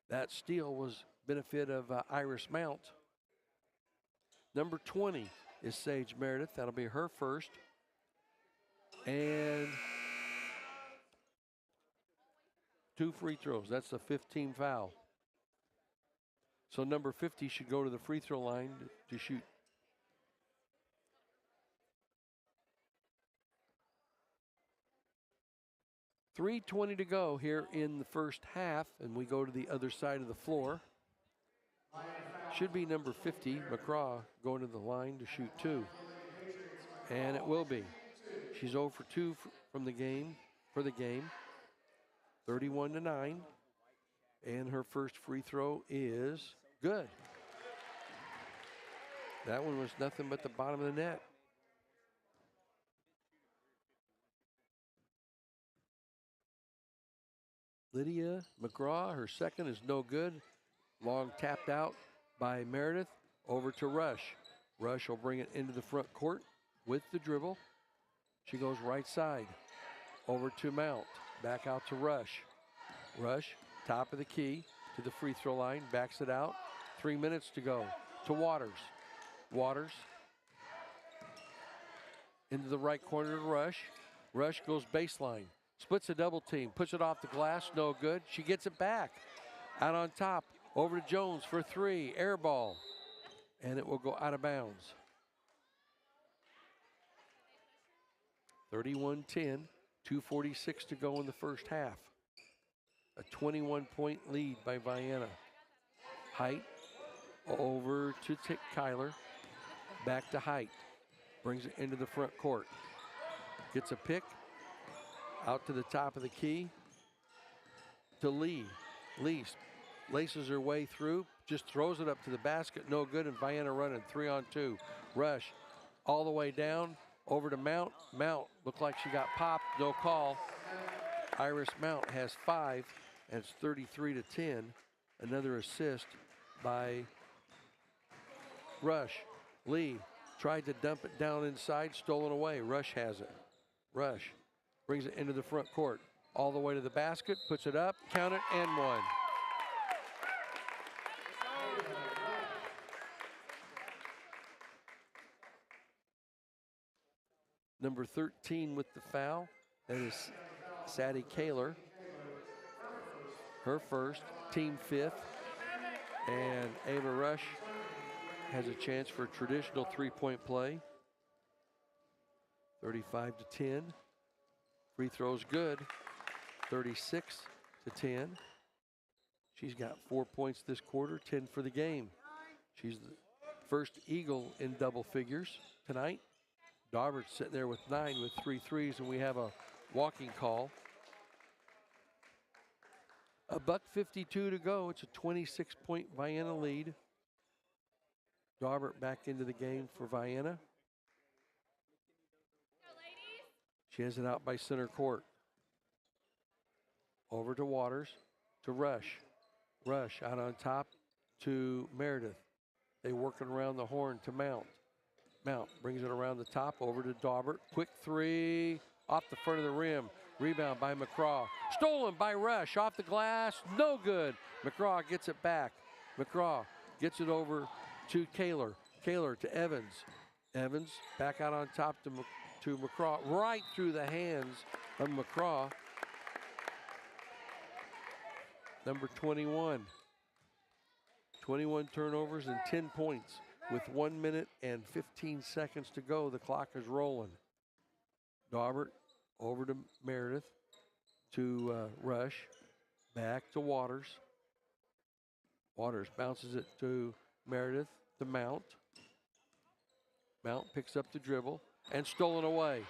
That steal was benefit of Iris Mount. Number 20 is Sage Meredith. That'll be her first. And 2 free throws. That's the 15 foul. So number 50 should go to the free throw line to shoot. .320 to go here in the first half, and we go to the other side of the floor. Should be number 50, McCraw, going to the line to shoot 2. And it will be. She's 0 for 2 from the game, for the game. 31-9. And her first free throw is good. That one was nothing but the bottom of the net. Lydia McGraw, her second is no good. Long tapped out by Meredith. Over to Rush. Rush will bring it into the front court with the dribble. She goes right side. Over to Mount. Back out to Rush. Rush, top of the key to the free throw line. Backs it out. 3 minutes to go. To Waters. Waters. Into the right corner to Rush. Rush goes baseline. Splits a double team, puts it off the glass, no good. She gets it back. Out on top, over to Jones for 3, air ball. And it will go out of bounds. 31-10, 2:46 to go in the first half. A 21-point lead by Vienna. Height, over to Kyler. Back to Height. Brings it into the front court. Gets a pick. Out to the top of the key to Lee. Lee laces her way through, just throws it up to the basket, no good, and Vienna running 3-on-2. Rush all the way down, over to Mount. Mount looked like she got popped, no call. Iris Mount has 5, and it's 33-10. Another assist by Rush. Lee tried to dump it down inside, stolen away. Rush has it. Rush brings it into the front court. All the way to the basket, puts it up, count it, and 1. Number 13 with the foul, that is Sadie Kaler. Her first, team 5th. And Ava Rush has a chance for a traditional 3-point play. 35-10. Free throw's good, 36-10. She's got 4 points this quarter, 10 for the game. She's the first Eagle in double figures tonight. Daubert's sitting there with 9 with 3 threes, and we have a walking call. $1:52 to go. It's a 26-point Vienna lead. Daubert back into the game for Vienna. She has it out by center court. Over to Waters, to Rush. Rush out on top to Meredith. They working around the horn to Mount. Mount brings it around the top over to Daubert. Quick 3 off the front of the rim. Rebound by McCraw. Stolen by Rush. Off the glass. No good. McCraw gets it back. McCraw gets it over to Kaler. Kaler to Evans. Evans back out on top to McCraw. Right through the hands of McCraw. Number 21. 21 turnovers and 10 points. With 1 minute and 15 seconds to go, the clock is rolling. Daubert over to Meredith, to Rush, back to Waters. Waters bounces it to Meredith, to Mount. Mount picks up the dribble and stolen away.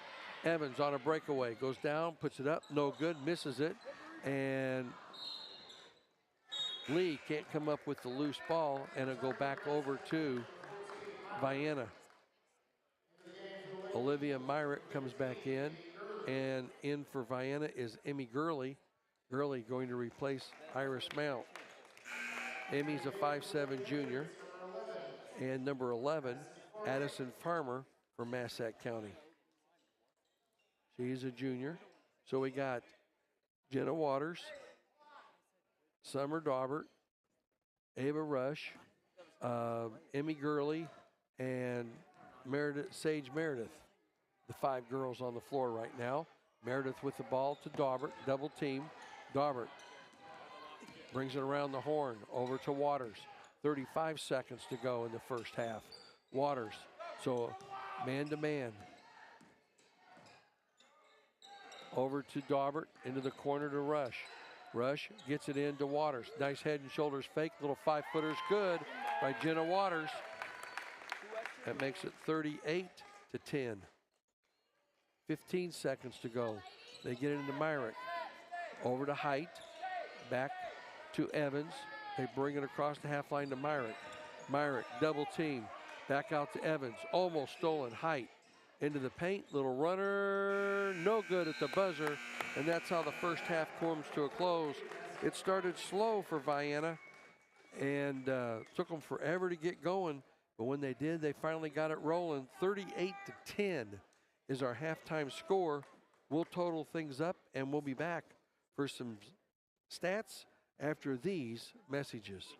Evans on a breakaway, goes down, puts it up, no good, misses it. And Lee can't come up with the loose ball, and it'll go back over to Vienna. Olivia Myrick comes back in, and in for Vienna is Emmy Gurley. Gurley going to replace Iris Mount. Emmy's a 5'7" junior. And number 11, Addison Farmer from Massac County. She's a junior. So we got Jenna Waters, Summer Daubert, Ava Rush, Emmy Gurley, and Sage Meredith. The 5 girls on the floor right now. Meredith with the ball to Daubert, double team. Daubert brings it around the horn, over to Waters. 35 seconds to go in the first half. Waters, so man-to-man. Over to Daubert, into the corner to Rush. Rush gets it into Waters. Nice head and shoulders fake, little 5-footer's good by Jenna Waters. That makes it 38-10. 15 seconds to go. They get it into Myrick. Over to Height. Back to Evans. They bring it across the half line to Myrick. Myrick, double team. Back out to Evans. Almost stolen. Height into the paint. Little runner. No good at the buzzer. And that's how the first half comes to a close. It started slow for Vienna and took them forever to get going. But when they did, they finally got it rolling. 38-10 is our halftime score. We'll total things up, and we'll be back for some stats after these messages.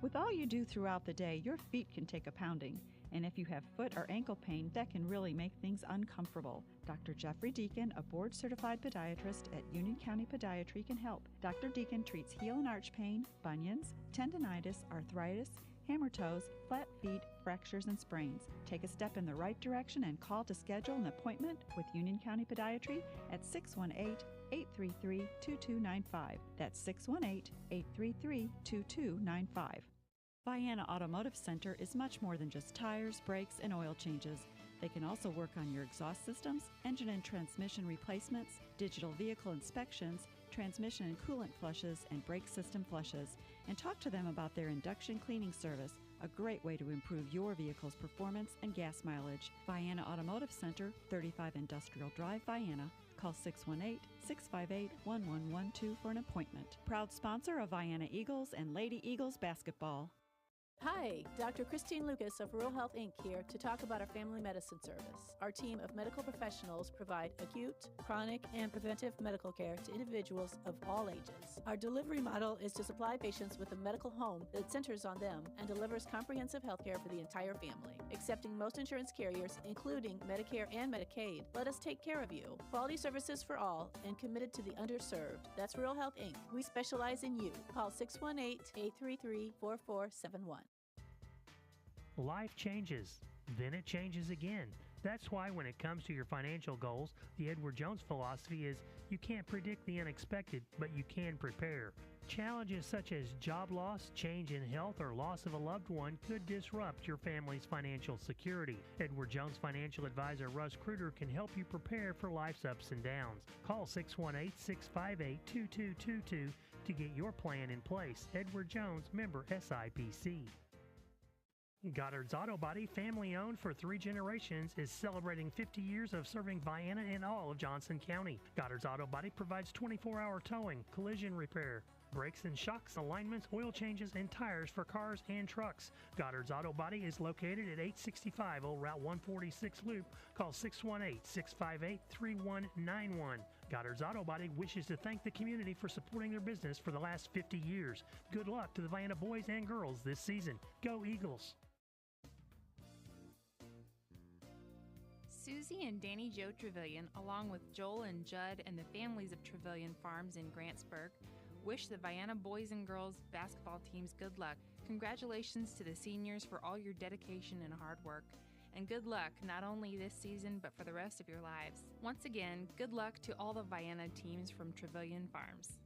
With all you do throughout the day, your feet can take a pounding. And if you have foot or ankle pain, that can really make things uncomfortable. Dr. Jeffrey Deacon, a board-certified podiatrist at Union County Podiatry, can help. Dr. Deacon treats heel and arch pain, bunions, tendonitis, arthritis, hammer toes, flat feet, fractures, and sprains. Take a step in the right direction and call to schedule an appointment with Union County Podiatry at 618-833-2295. That's 618-833-2295. Vienna Automotive Center is much more than just tires, brakes, and oil changes. They can also work on your exhaust systems, engine and transmission replacements, digital vehicle inspections, transmission and coolant flushes, and brake system flushes. And talk to them about their induction cleaning service, a great way to improve your vehicle's performance and gas mileage. Vienna Automotive Center, 35 Industrial Drive, Vienna. Call 618-658-1112 for an appointment. Proud sponsor of Vienna Eagles and Lady Eagles basketball. Hi, Dr. Christine Lucas of Rural Health Inc. here to talk about our family medicine service. Our team of medical professionals provide acute, chronic, and preventive medical care to individuals of all ages. Our delivery model is to supply patients with a medical home that centers on them and delivers comprehensive health care for the entire family. Accepting most insurance carriers, including Medicare and Medicaid, let us take care of you. Quality services for all and committed to the underserved. That's Rural Health Inc. We specialize in you. Call 618-833-4471. Life changes, then it changes again. That's why when it comes to your financial goals, the Edward Jones philosophy is you can't predict the unexpected, but you can prepare. Challenges such as job loss, change in health, or loss of a loved one could disrupt your family's financial security. Edward Jones financial advisor Russ Kruger can help you prepare for life's ups and downs. Call 618-658-2222 to get your plan in place. Edward Jones, member SIPC. Goddard's Auto Body, family owned for 3 generations, is celebrating 50 years of serving Vienna and all of Johnson County. Goddard's Auto Body provides 24-hour towing, collision repair, brakes and shocks, alignments, oil changes, and tires for cars and trucks. Goddard's Auto Body is located at 865 Old Route 146 Loop. Call 618-658-3191. Goddard's Auto Body wishes to thank the community for supporting their business for the last 50 years. Good luck to the Vienna boys and girls this season. Go Eagles! Susie and Danny Joe Trevelyan, along with Joel and Judd and the families of Trevelyan Farms in Grantsburg, wish the Vienna boys and girls basketball teams good luck. Congratulations to the seniors for all your dedication and hard work. And good luck not only this season but for the rest of your lives. Once again, good luck to all the Vienna teams from Trevelyan Farms.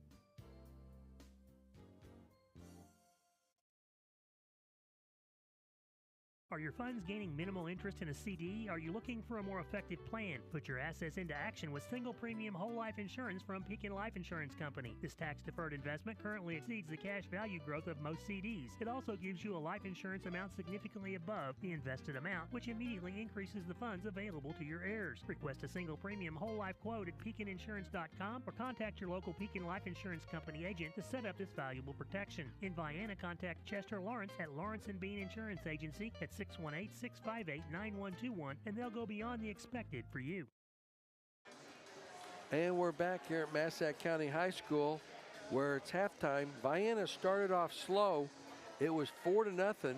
Are your funds gaining minimal interest in a CD? Are you looking for a more effective plan? Put your assets into action with single premium whole life insurance from Pekin Life Insurance Company. This tax-deferred investment currently exceeds the cash value growth of most CDs. It also gives you a life insurance amount significantly above the invested amount, which immediately increases the funds available to your heirs. Request a single premium whole life quote at PekinInsurance.com or contact your local Pekin Life Insurance Company agent to set up this valuable protection. In Vienna, contact Chester Lawrence at Lawrence & Bean Insurance Agency at 618-658-9121, and they'll go beyond the expected for you. And we're back here at Massac County High School, where it's halftime. Vienna started off slow. It was 4-0,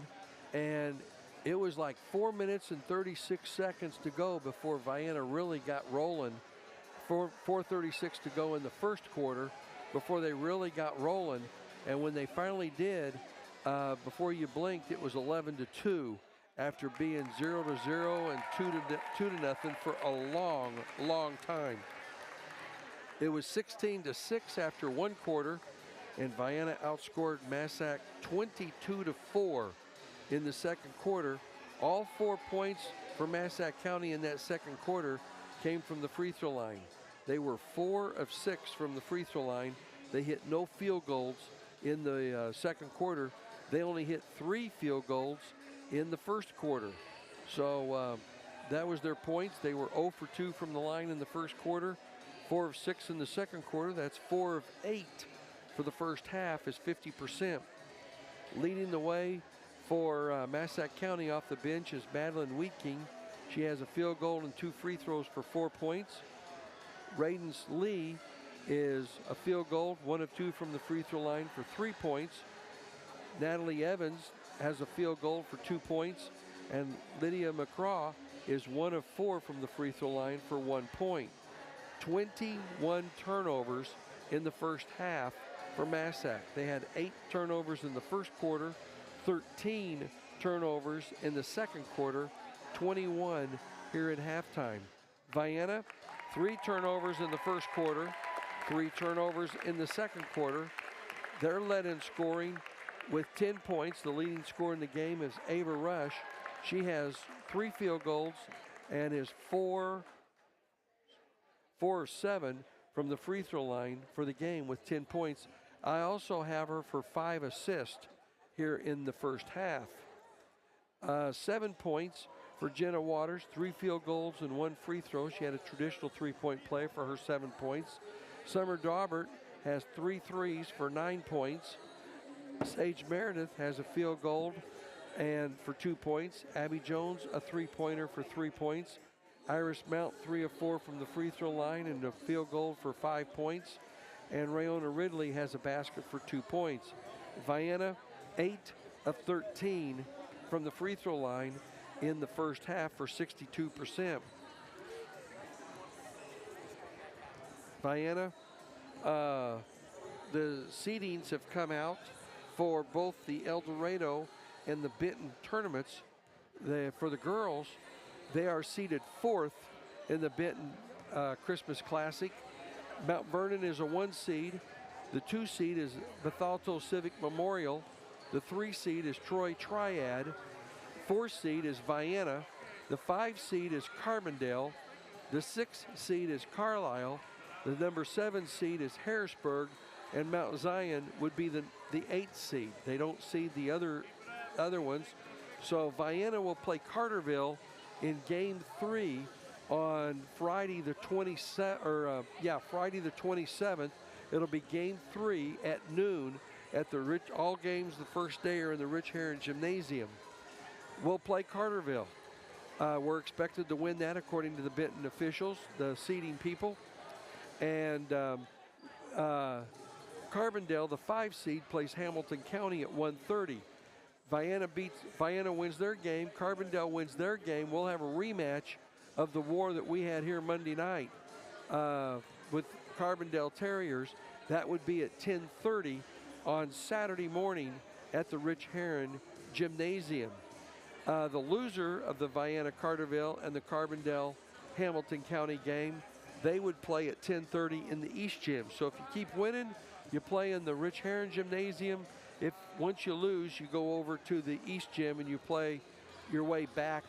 and it was like 4 minutes and 36 seconds to go before Vienna really got rolling. 4:36 to go in the first quarter before they really got rolling. And when they finally did, before you blinked, it was 11-2 after being 0-0 and 2-0 for a long, long time. It was 16-6 after one quarter, and Vienna outscored Massac 22-4 in the second quarter. All 4 points for Massac County in that second quarter came from the free throw line. They were 4 of 6 from the free throw line. They hit no field goals in the second quarter. They only hit 3 field goals in the first quarter. So that was their points. They were 0 for 2 from the line in the first quarter, 4 of 6 in the second quarter. That's 4 of 8 for the first half, is 50%. Leading the way for Massac County off the bench is Madeline Wheatking. She has a field goal and 2 free throws for 4 points. Radence Lee is a field goal, 1 of 2 from the free throw line for 3 points. Natalie Evans has a field goal for 2 points, and Lydia McCraw is 1 of 4 from the free throw line for 1 point. 21 turnovers in the first half for Massac. They had 8 turnovers in the first quarter, 13 turnovers in the second quarter, 21 here at halftime. Vienna, 3 turnovers in the first quarter, 3 turnovers in the second quarter. They're led in scoring with 10 points. The leading scorer in the game is Ava Rush. She has 3 field goals and is 4 of 7 from the free throw line for the game with 10 points. I also have her for 5 assists here in the first half. 7 points for Jenna Waters, 3 field goals and 1 free throw. She had a traditional 3-point play for her 7 points. Summer Daubert has 3 threes for 9 points. Sage Meredith has a field goal and for 2 points. Abby Jones, a 3-pointer for 3 points. Iris Mount, 3 of 4 from the free throw line and a field goal for 5 points. And Rayona Ridley has a basket for 2 points. Vienna, 8 of 13 from the free throw line in the first half for 62%. Vienna, the seedings have come out for both the El Dorado and the Benton tournaments. For the girls, they are seeded 4th in the Benton Christmas Classic. Mount Vernon is a 1 seed. The 2 seed is Bethalto Civic Memorial. The 3 seed is Troy Triad. 4 seed is Vienna. The 5 seed is Carbondale. The 6 seed is Carlisle. The number 7 seed is Harrisburg. And Mount Zion would be the 8th seed. They don't seed the other ones. So Vienna will play Carterville in game 3 on Friday the 27th. It'll be game 3 at noon at the all games the first day are in the Rich Herron Gymnasium. We'll play Carterville. We're expected to win that according to the Benton officials, the seeding people. And Carbondale, the 5 seed, plays Hamilton County at 1:30. Vienna wins their game. Carbondale wins their game. We'll have a rematch of the war that we had here Monday night with Carbondale Terriers. That would be at 10:30 on Saturday morning at the Rich Herron Gymnasium. The loser of the Vienna Carterville and the Carbondale Hamilton County game, they would play at 10:30 in the East Gym. So if you keep winning, you play in the Rich Herron Gymnasium. If once you lose, you go over to the East Gym and you play your way back.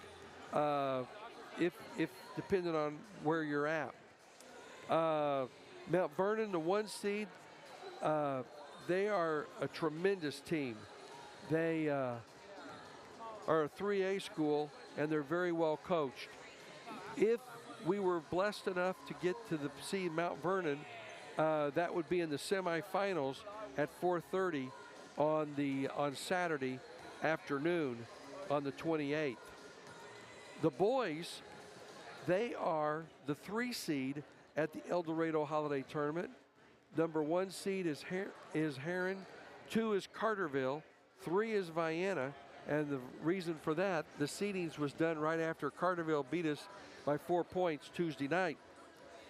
If depending on where you're at. Mount Vernon, the 1 seed, they are a tremendous team. They are a 3A school and they're very well coached. If we were blessed enough to get to see Mount Vernon, that would be in the semifinals at 4:30 on Saturday afternoon on the 28th. The boys, they are the 3 seed at the El Dorado Holiday Tournament. Number 1 seed is Herron, 2 is Carterville, 3 is Vienna, and the reason for that, the seedings was done right after Carterville beat us by 4 points Tuesday night.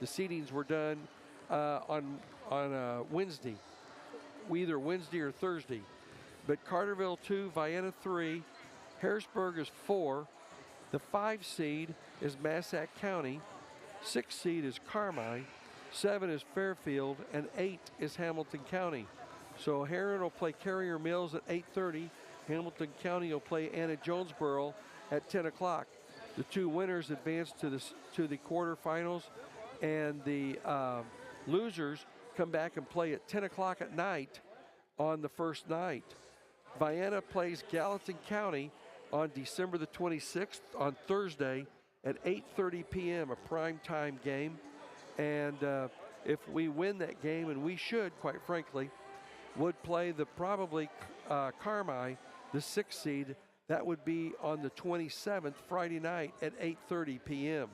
The seedings were done on Wednesday, either Wednesday or Thursday. But Carterville 2, Vienna 3, Harrisburg is 4. The 5 seed is Massac County, 6 seed is Carmi, 7 is Fairfield, and 8 is Hamilton County. So Herron will play Carrier Mills at 8:30. Hamilton County will play Anna Jonesboro at 10 o'clock. The 2 winners advance to the quarterfinals, and the losers come back and play at 10 o'clock at night on the first night. Vienna plays Gallatin County on December the 26th on Thursday at 8:30 p.m., a prime time game. And if we win that game, and we should, quite frankly, would play probably Carmi, the 6th seed. That would be on the 27th, Friday night at 8:30 p.m.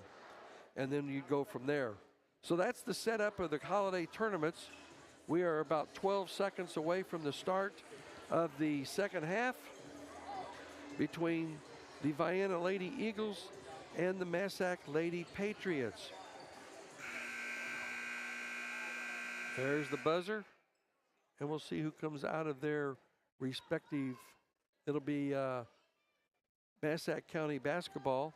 And then you go from there. So that's the setup of the holiday tournaments. We are about 12 seconds away from the start of the second half between the Vienna Lady Eagles and the Massac Lady Patriots. There's the buzzer, and we'll see who comes out of their respective. It'll be Massac County basketball.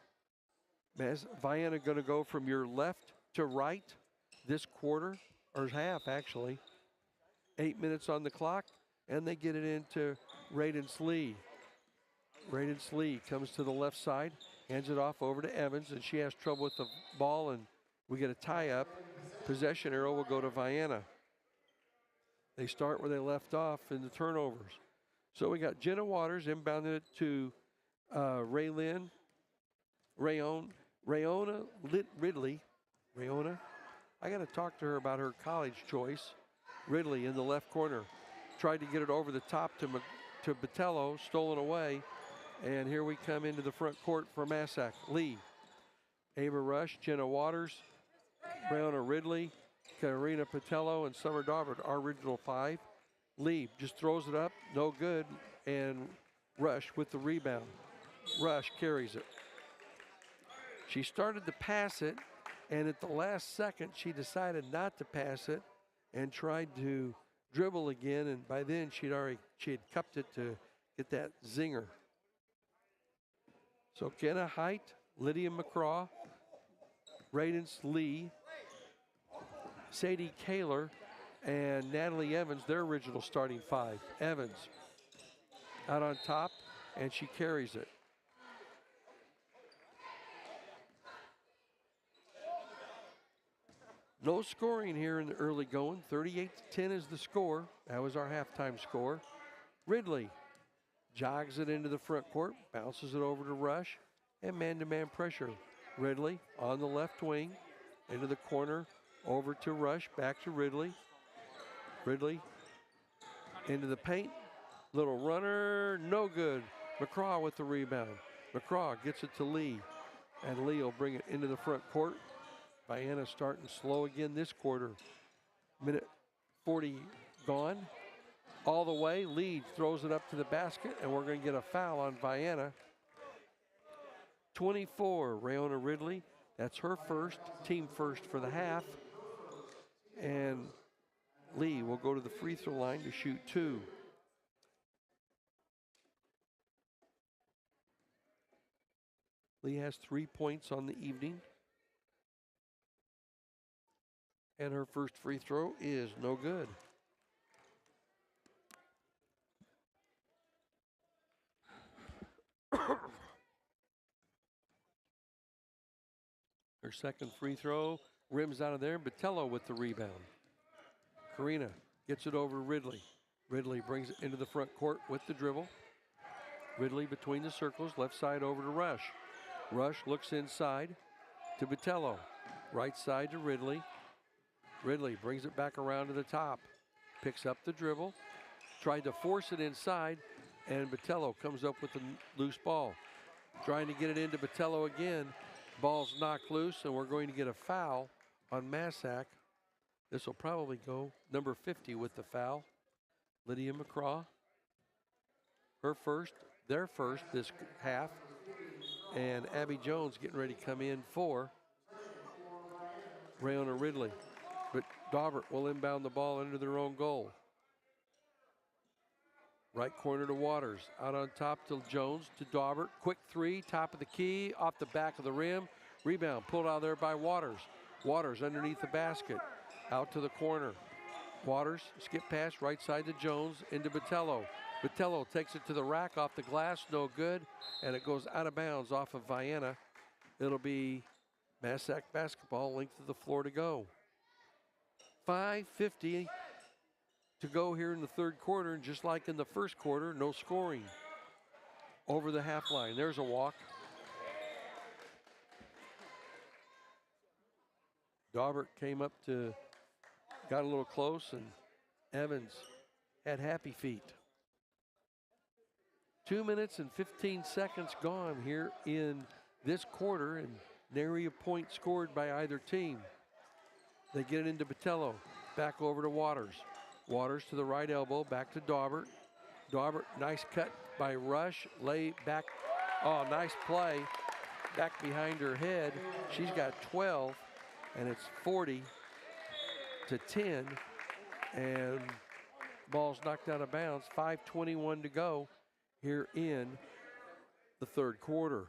Vienna going to go from your left to right this quarter, or half actually. 8 minutes on the clock, and they get it into Radence Lee. Radence Lee comes to the left side, hands it off over to Evans, and she has trouble with the ball, and we get a tie-up. Possession arrow will go to Vienna. They start where they left off in the turnovers. So we got Jenna Waters inbounded it to Rayona Ridley. Rayona, I got to talk to her about her college choice. Ridley in the left corner. Tried to get it over the top to Botello, stolen away. And here we come into the front court for Massac. Lee, Ava Rush, Jenna Waters, Rayona Ridley, Karina Patello, and Summer Daubert, our original 5. Lee just throws it up, no good, and Rush with the rebound. Rush carries it. She started to pass it, and at the last second, she decided not to pass it and tried to dribble again, and by then she had cupped it to get that zinger. So Kenna Height, Lydia McCraw, Radence Lee, Sadie Kaler, and Natalie Evans, their original starting 5. Evans out on top, and she carries it. No scoring here in the early going. 38-10 is the score. That was our halftime score. Ridley jogs it into the front court, bounces it over to Rush, and man-to-man pressure. Ridley on the left wing, into the corner, over to Rush, back to Ridley. Ridley into the paint. Little runner, no good. McCraw with the rebound. McCraw gets it to Lee, and Lee will bring it into the front court. Vienna starting slow again this quarter. Minute 40 gone. All the way, Lee throws it up to the basket, and we're going to get a foul on Vienna. 24, Rayona Ridley. That's her first, team first for the half. And Lee will go to the free throw line to shoot 2. Lee has 3 points on the evening. And her first free throw is no good. Her second free throw rims out of there. Botello with the rebound. Karina gets it over Ridley. Ridley brings it into the front court with the dribble. Ridley between the circles, left side over to Rush. Rush looks inside to Botello. Right side to Ridley. Ridley brings it back around to the top. Picks up the dribble. Tried to force it inside, and Botello comes up with the loose ball. Trying to get it into Botello again. Ball's knocked loose, and we're going to get a foul on Massac. This will probably go number 50 with the foul. Lydia McCraw. Her first, their first this half. And Abby Jones getting ready to come in for Rayona Ridley. But Daubert will inbound the ball into their own goal. Right corner to Waters. Out on top to Jones to Daubert. Quick three, top of the key, off the back of the rim. Rebound pulled out of there by Waters. Waters underneath the basket. Out to the corner. Waters, skip pass, right side to Jones, into Botello. Botello takes it to the rack, off the glass, no good. And it goes out of bounds off of Vienna. It'll be Massac basketball, length of the floor to go. 5:50 to go here in the third quarter, and just like in the first quarter, no scoring. Over the half line, there's a walk. Daubert came up to, got a little close, and Evans had happy feet. 2 minutes and 15 seconds gone here in this quarter, and nary a point scored by either team. They get it into Botello, back over to Waters. Waters to the right elbow, back to Daubert. Daubert, nice cut by Rush, lay back, oh, nice play, back behind her head. She's got 12, and it's 40-10, and ball's knocked out of bounds. 5:21 to go here in the third quarter.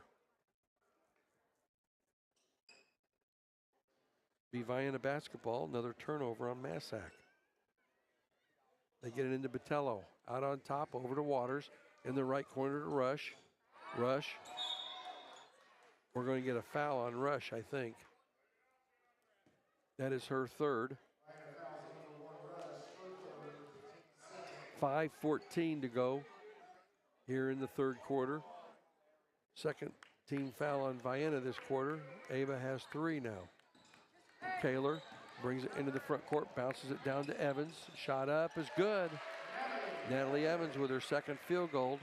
Be Vienna basketball, another turnover on Massac. They get it into Botello. Out on top, over to Waters. In the right corner to Rush. Rush. We're going to get a foul on Rush, I think. That is her third. 5:14 to go here in the third quarter. Second team foul on Vienna this quarter. Ava has 3 now. Kaler brings it into the front court, bounces it down to Evans. Shot up is good. Natalie Evans with her second field goal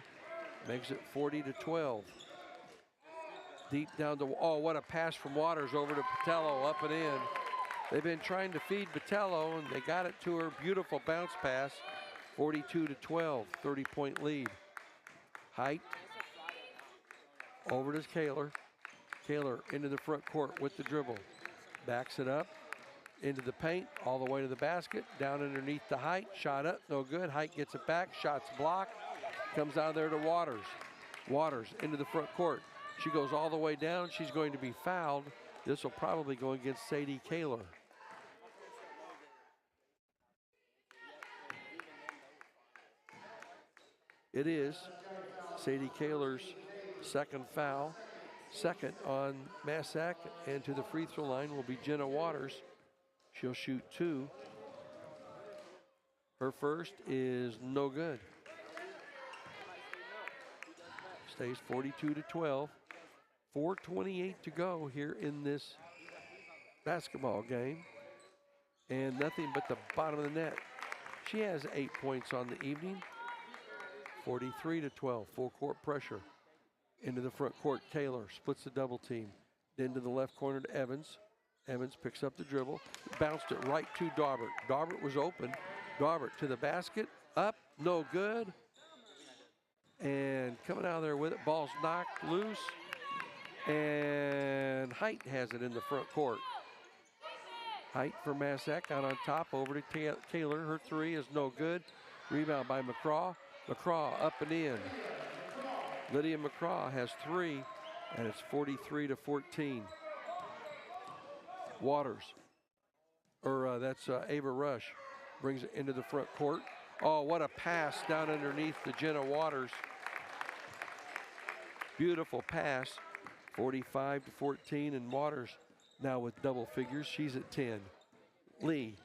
makes it 40-12. Deep down to, oh, what a pass from Waters over to Botello, up and in. They've been trying to feed Botello, and they got it to her. Beautiful bounce pass. 42-12, 30-point lead. Height over to Kaler. Kaler into the front court with the dribble. Backs it up into the paint, all the way to the basket, down underneath the Height. Shot up, no good. Height gets it back, shots blocked. Comes out there to Waters. Waters into the front court. She goes all the way down. She's going to be fouled. This will probably go against Sadie Kaler. It is Sadie Kaler's second foul. Second on Massac, and to the free throw line will be Jenna Waters. She'll shoot 2. Her first is no good. Stays 42-12. 4:28 to go here in this basketball game. And nothing but the bottom of the net. She has 8 points on the evening. 43-12, full court pressure. Into the front court, Taylor splits the double team. Then to the left corner to Evans. Evans picks up the dribble, bounced it right to Daubert. Daubert was open. Daubert to the basket, up, no good. And coming out of there with it, ball's knocked loose. And Height has it in the front court. Height for Massac out on top, over to Taylor. Her three is no good. Rebound by McCraw. McCraw up and in. Lydia McCraw has three, and it's 43-14. Waters, that's Ava Rush, brings it into the front court. Oh, what a pass down underneath to Jenna Waters. Beautiful pass, 45-14, and Waters now with double figures. She's at 10. Lee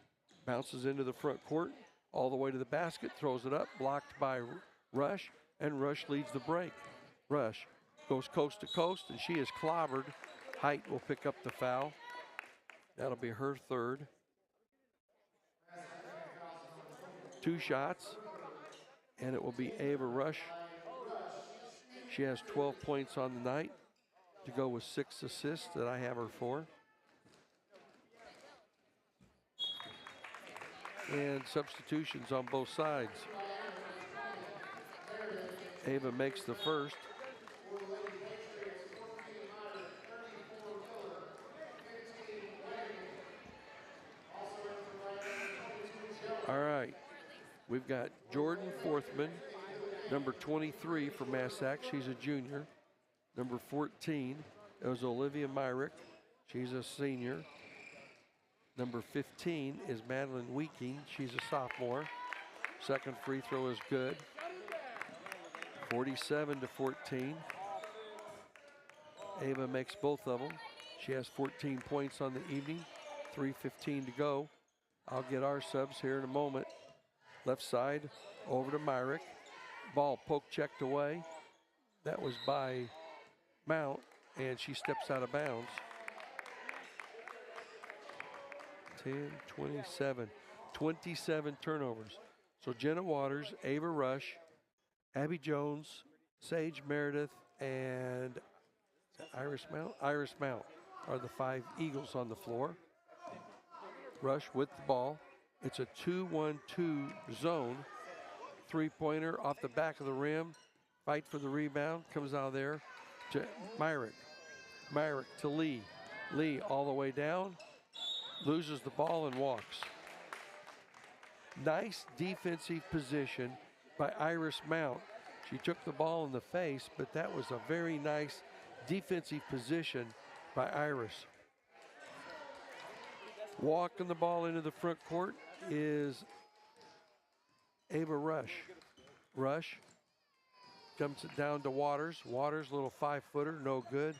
bounces into the front court, all the way to the basket, throws it up, blocked by Rush, and Rush leads the break. Rush goes coast to coast, and she is clobbered. Height will pick up the foul. That'll be her third. 2 shots, and it will be Ava Rush. She has 12 points on the night to go with 6 assists that I have her for. And substitutions on both sides. Ava makes the first. All right, we've got Jordan Forthman, number 23 for Massac. She's a junior. Number 14 is Olivia Myrick. She's a senior. Number 15 is Madeline Weeking. She's a sophomore. Second free throw is good. 47-14. Ava makes both of them. She has 14 points on the evening. 3:15 to go. I'll get our subs here in a moment. Left side, over to Myrick. Ball poke checked away. That was by Mount, and she steps out of bounds. 10, 27. 27 turnovers. So Jenna Waters, Ava Rush, Abby Jones, Sage Meredith, and Iris Mount? Iris Mount are the 5 Eagles on the floor. Rush with the ball. It's a 2-1-2 zone. Three-pointer off the back of the rim. Fight for the rebound. Comes out of there to Myrick. Myrick to Lee. Lee all the way down. Loses the ball and walks. Nice defensive position by Iris Mount. She took the ball in the face, but that was a very nice defensive position by Iris. Walking the ball into the front court is Ava Rush. Rush comes it down to Waters. Waters, little 5-footer, no good.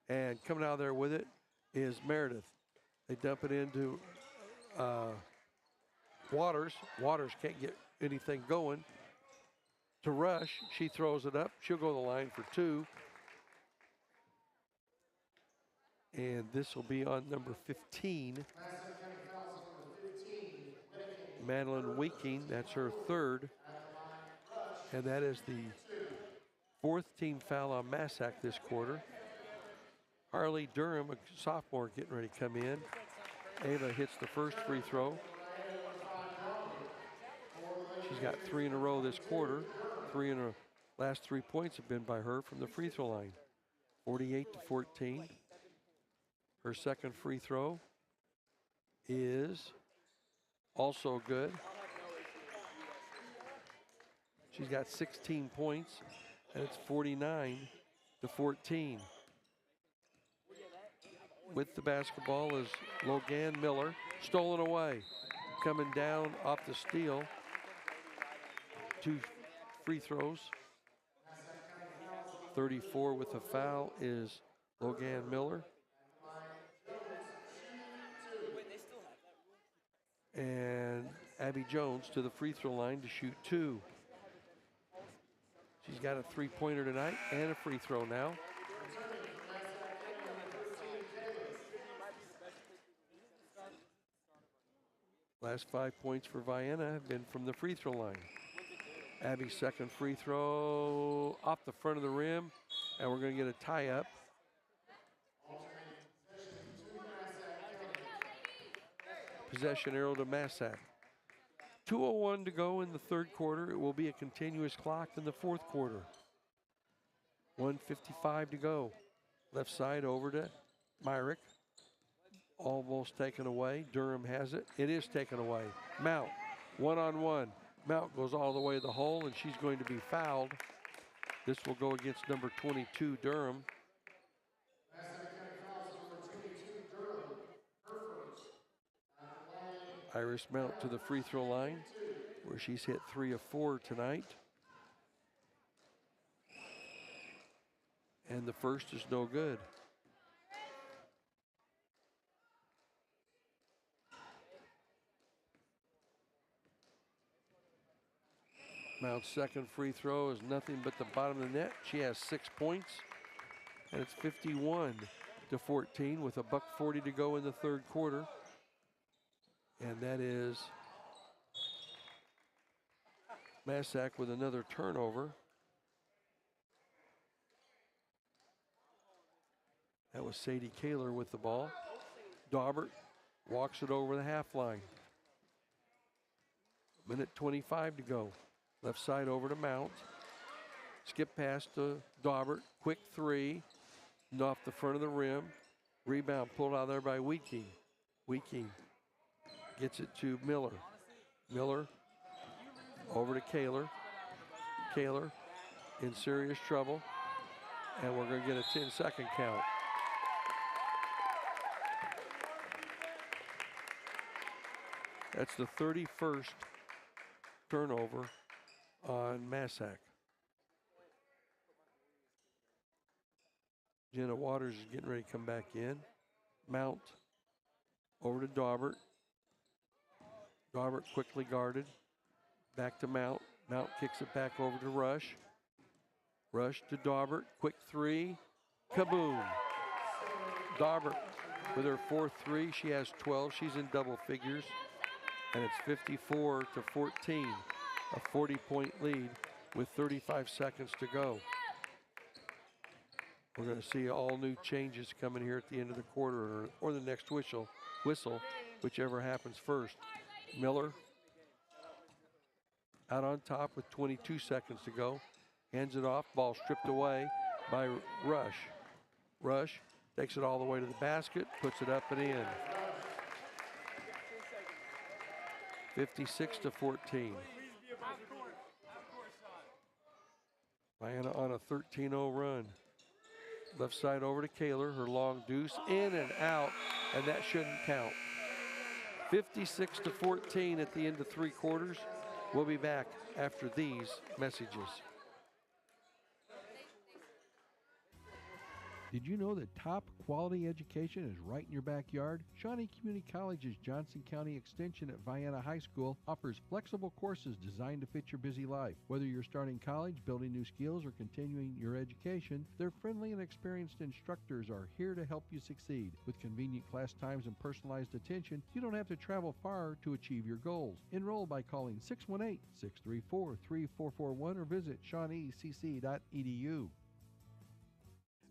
And coming out of there with it is Meredith. They dump it into Waters. Waters can't get anything going. To Rush, she throws it up. She'll go to the line for 2. And this will be on number 15. Madeline Weeking, that's her third. And that is the 4th team foul on Massac this quarter. Harley Durham, a sophomore, getting ready to come in. Ava hits the first free throw. She's got 3 in a row this quarter. 3 in her last 3 points have been by her from the free throw line. 48-14. Her second free throw is also good. She's got 16 points, and it's 49-14. With the basketball is Logan Miller, stolen away. Coming down off the steal. 2 free throws. 34 with a foul is Logan Miller. And Abby Jones to the free throw line to shoot 2. She's got a 3-pointer tonight and a free throw now. Last 5 points for Vienna have been from the free throw line. Abby's second free throw off the front of the rim, and we're going to get a tie up. Possession arrow to Massac. 2:01 to go in the third quarter. It will be a continuous clock in the fourth quarter. 1:55 to go. Left side over to Myrick. Almost taken away. Durham has it. It is taken away. Mount, one-on-one. Mount goes all the way to the hole, and she's going to be fouled. This will go against number 22, Durham. Iris Mount to the free throw line, where she's hit 3 of 4 tonight. And the first is no good. Mount's second free throw is nothing but the bottom of the net. She has 6 points, and it's 51-14 with a $1:40 to go in the third quarter. And that is Massac with another turnover. That was Sadie Kaler with the ball. Daubert walks it over the half line. Minute 25 to go. Left side over to Mount. Skip pass to Daubert. Quick three. And off the front of the rim. Rebound pulled out there by Weeking. Weeking gets it to Miller. Miller over to Kaler. Kaler in serious trouble. And we're going to get a 10-second count. That's the 31st turnover on Massac. Jenna Waters is getting ready to come back in. Mount over to Daubert. Daubert quickly guarded. Back to Mount. Mount kicks it back over to Rush. Rush to Daubert. Quick three. Kaboom. Daubert with her fourth three. She has 12. She's in double figures. And it's 54-14. A 40-point lead with 35 seconds to go. We're going to see all new changes coming here at the end of the quarter or the next whistle, whichever happens first. Miller out on top with 22 seconds to go. Hands it off, ball stripped away by Rush. Rush takes it all the way to the basket, puts it up and in. 56-14. Vienna on a 13-0 run. Left side over to Kaler, her long deuce, in and out, and that shouldn't count. 56-14 at the end of three quarters. We'll be back after these messages. Did you know that top quality education is right in your backyard? Shawnee Community College's Johnson County Extension at Vienna High School offers flexible courses designed to fit your busy life. Whether you're starting college, building new skills, or continuing your education, their friendly and experienced instructors are here to help you succeed. With convenient class times and personalized attention, you don't have to travel far to achieve your goals. Enroll by calling 618-634-3441 or visit shawneecc.edu.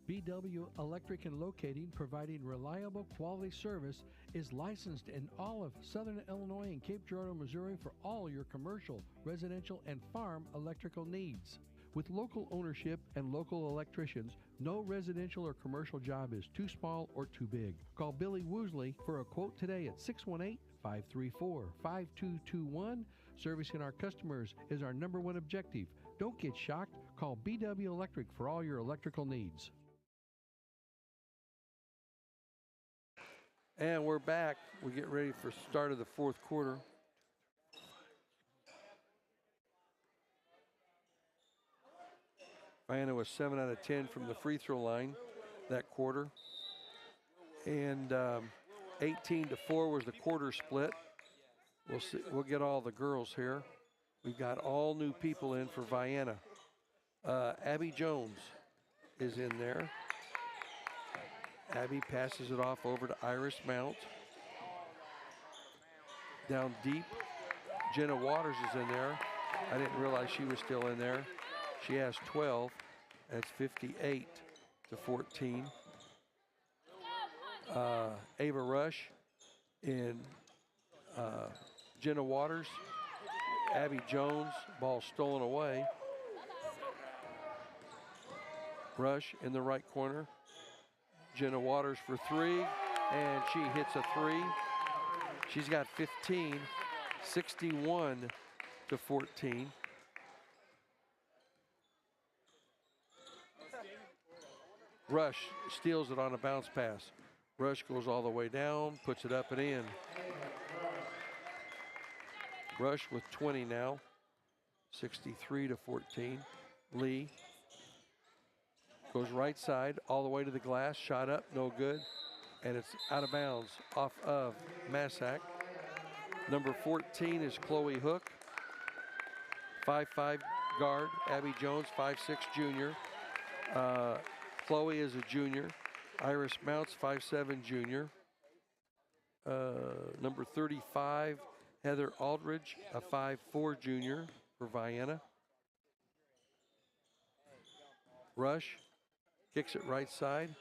BW Electric and Locating, providing reliable quality service, is licensed in all of Southern Illinois and Cape Girardeau, Missouri for all your commercial, residential, and farm electrical needs. With local ownership and local electricians, no residential or commercial job is too small or too big. Call Billy Woosley for a quote today at 618-534-5221. Servicing our customers is our #1 objective. Don't get shocked. Call BW Electric for all your electrical needs. And we're back. We get ready for start of the fourth quarter. Vienna was 7 out of 10 from the free throw line that quarter. And 18-4 was the quarter split. We'll see, we'll get all the girls here. We've got all new people in for Vienna. Abby Jones is in there. Abby passes it off over to Iris Mount. down deep. Jenna Waters is in there. I didn't realize she was still in there. She has 12. That's 58 to 14. Ava Rush and Jenna Waters. Abby Jones, ball stolen away. Rush in the right corner. Jenna Waters for three, and she hits a three. She's got 15, 61 to 14. Rush steals it on a bounce pass. Rush goes all the way down, puts it up and in. Rush with 20 now, 63 to 14. Lee goes right side all the way to the glass, shot up, no good, and it's out of bounds off of Massac. Number 14 is Chloe Hook, 5'5" guard. Abby Jones, 5'6" junior. Chloe is a junior. Iris Mounts, 5'7" junior. Number 35, Heather Aldridge, a 5'4" junior for Vienna. Rush kicks it right side.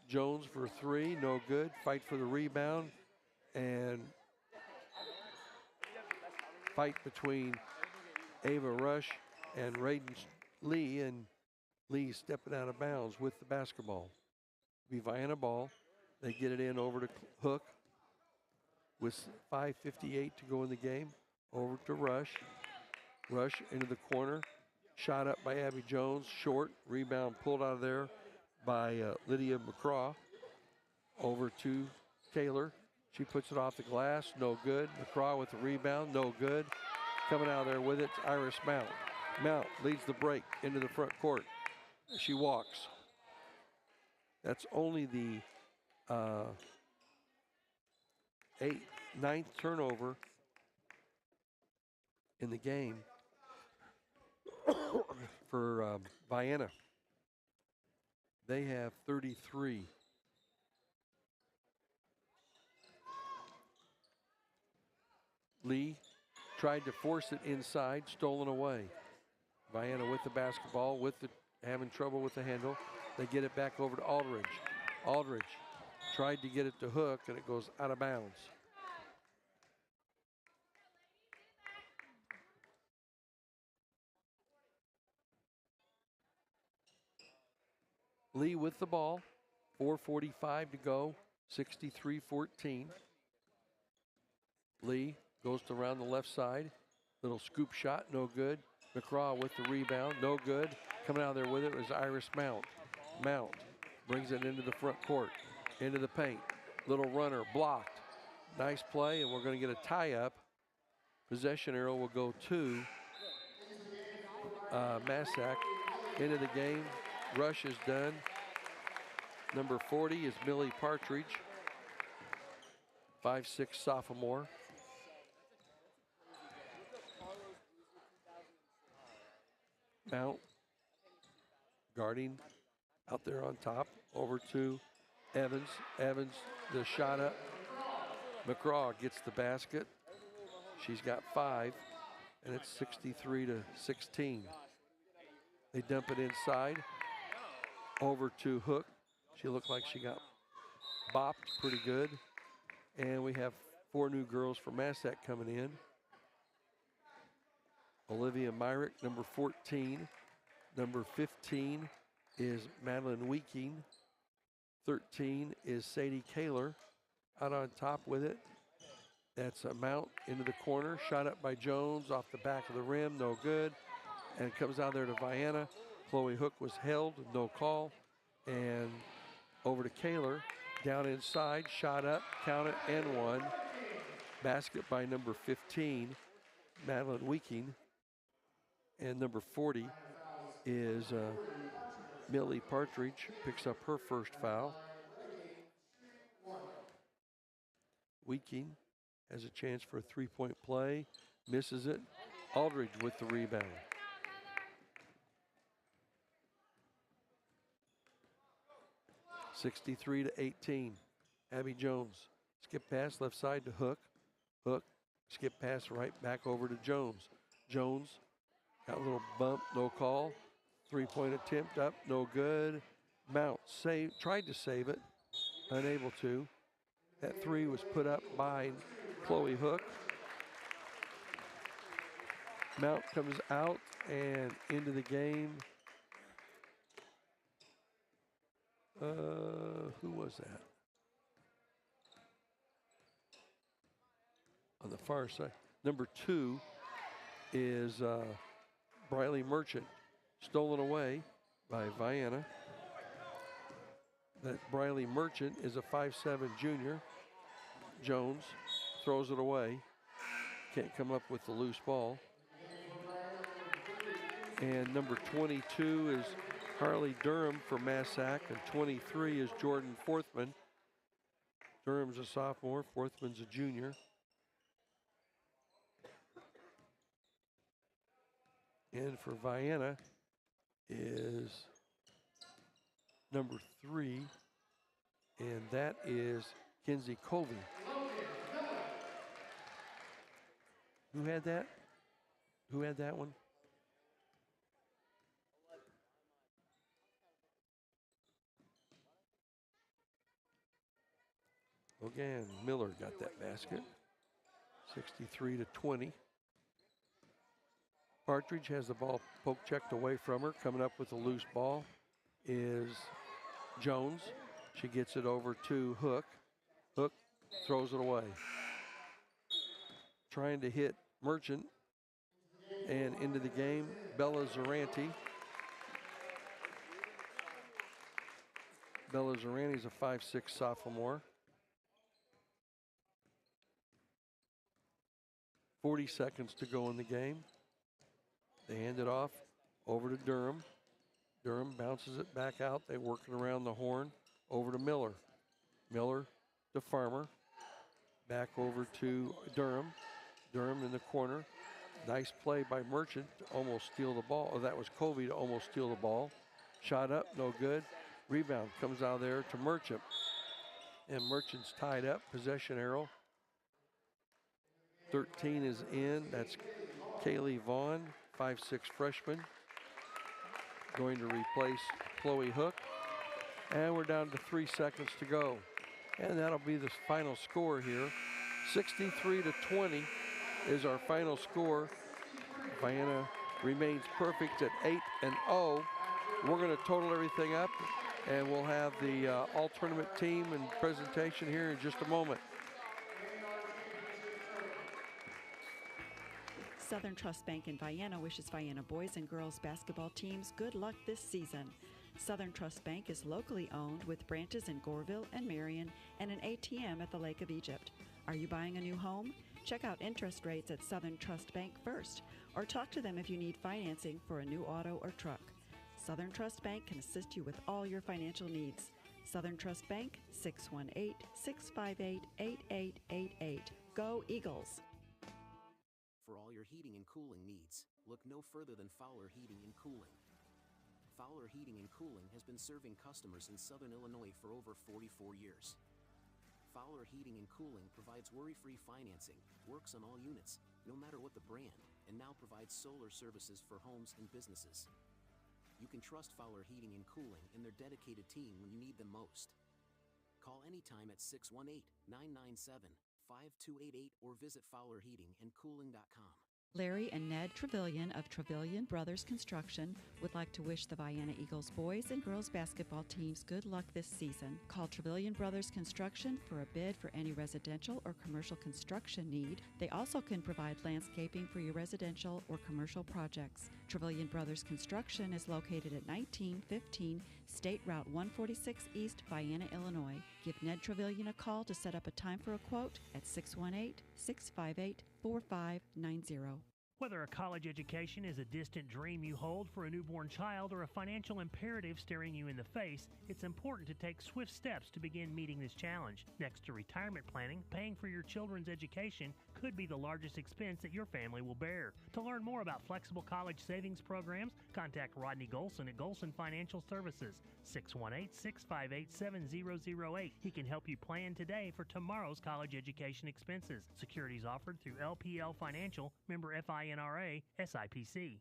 Jones for three, no good. Fight for the rebound, and fight between Ava Rush and Raiden Lee, and Lee stepping out of bounds with the basketball. Be Vienna ball. They get it in over to Hook with 5:58 to go in the game. Over to Rush. Rush into the corner. Shot up by Abby Jones. Short. Rebound pulled out of there by Lydia McCraw. Over to Taylor. She puts it off the glass. No good. McCraw with the rebound. No good. Coming out of there with it, Iris Mount. Mount leads the break into the front court. She walks. That's only the ninth turnover in the game for Vienna. They have 33. Lee tried to force it inside, stolen away. Vienna with the basketball, having trouble with the handle. They get it back over to Aldridge. Aldridge tried to get it to Hook, and it goes out of bounds. Lee with the ball, 4:45 to go, 63-14. Lee goes to around the left side. Little scoop shot, no good. McCraw with the rebound, no good. Coming out there with it was Iris Mount. Mount brings it into the front court, into the paint. Little runner, blocked. Nice play, and we're going to get a tie-up. Possession arrow will go to Massac. Into the game. Rush is done. Number 40 is Millie Partridge, 5'6" sophomore. Mount guarding out there on top. Over to Evans. Evans, the shot up. McCraw gets the basket. She's got 5, and it's 63-16. They dump it inside. Over to Hook. She looked like she got bopped pretty good. And we have 4 new girls from Massac coming in. Olivia Myrick, number 14. Number 15 is Madeline Weeking. 13 is Sadie Kaler. Out on top with it. That's a Mount into the corner. Shot up by Jones off the back of the rim. No good. And it comes out there to Vienna. Chloe Hook was held. No call. And over to Kaler. Down inside. Shot up. Count it. And one. Basket by number 15, Madeline Weeking. And number 40 is Millie Partridge, picks up her first foul. Weeking has a chance for a three-point play, misses it. Aldridge with the rebound. (63-18). Abby Jones, skip pass left side to Hook. Hook Skip pass right back over to Jones. Jones got a little bump, no call. 3-point attempt up, no good. Mount tried to save it, unable to. That three was put up by Chloe Hook. Mount comes out and into the game. Who was that? On the far side. Number 2 is Briley Merchant. Stolen away by Vienna. That Briley Merchant is a 5'7" junior. Jones throws it away. Can't come up with the loose ball. And number 22 is Harley Durham for Massac, and 23 is Jordan Forthman. Durham's a sophomore, Forthman's a junior. And for Vienna is number 3, and that is Kinsey Colby. Who had that? Who had that one? Again, Miller got that basket. 63-20. Partridge has the ball poke checked away from her. Coming up with a loose ball is Jones. She gets it over to Hook. Hook throws it away. Trying to hit Merchant. And into the game, Bella Zaranti. Bella Zaranti's a 5'6" sophomore. 40 seconds to go in the game. They hand it off over to Durham. Durham bounces it back out. They work it around the horn over to Miller. Miller to Farmer. Back over to Durham. Durham in the corner. Nice play by Merchant to almost steal the ball. Oh, that was Covey to almost steal the ball. Shot up, no good. Rebound comes out of there to Merchant. And Merchant's tied up. Possession arrow. 13 is in. That's Kaylee Vaughn, 5'6" freshman. Going to replace Chloe Hook. And we're down to 3 seconds to go. And that'll be the final score here. 63-20 is our final score. Vienna remains perfect at 8-0. We're going to total everything up, and we'll have the all-tournament team and presentation here in just a moment. Southern Trust Bank in Vienna wishes Vienna boys and girls basketball teams good luck this season. Southern Trust Bank is locally owned with branches in Goreville and Marion and an ATM at the Lake of Egypt. Are you buying a new home? Check out interest rates at Southern Trust Bank first, or talk to them if you need financing for a new auto or truck. Southern Trust Bank can assist you with all your financial needs. Southern Trust Bank, 618-658-8888. Go Eagles! For all your heating and cooling needs, look no further than Fowler Heating and Cooling. Fowler Heating and Cooling has been serving customers in Southern Illinois for over 44 years. Fowler Heating and Cooling provides worry-free financing, works on all units, no matter what the brand, and now provides solar services for homes and businesses. You can trust Fowler Heating and Cooling and their dedicated team when you need them most. Call anytime at 618-997-5288 or visit FowlerHeatingandCooling.com. Larry and Ned Trevelyan of Trevelyan Brothers Construction would like to wish the Vienna Eagles boys and girls basketball teams good luck this season. Call Trevelyan Brothers Construction for a bid for any residential or commercial construction need. They also can provide landscaping for your residential or commercial projects. Trevelyan Brothers Construction is located at 1915 State Route 146 East, Vienna, Illinois. Give Ned Trevelyan a call to set up a time for a quote at 618-658-4590. Whether a college education is a distant dream you hold for a newborn child or a financial imperative staring you in the face, it's important to take swift steps to begin meeting this challenge. Next to retirement planning, paying for your children's education could be the largest expense that your family will bear. To learn more about flexible college savings programs, contact Rodney Golson at Golson Financial Services, 618-658-7008. He can help you plan today for tomorrow's college education expenses. Securities offered through LPL Financial, member FINRA, SIPC.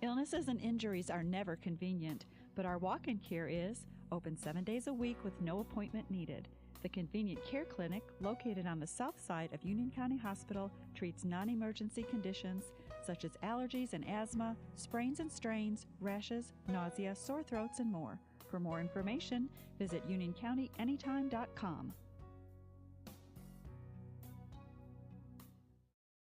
Illnesses and injuries are never convenient, but our walk-in care is open 7 days a week with no appointment needed. The Convenient Care Clinic, located on the south side of Union County Hospital, treats non-emergency conditions such as allergies and asthma, sprains and strains, rashes, nausea, sore throats, and more. For more information, visit unioncountyanytime.com.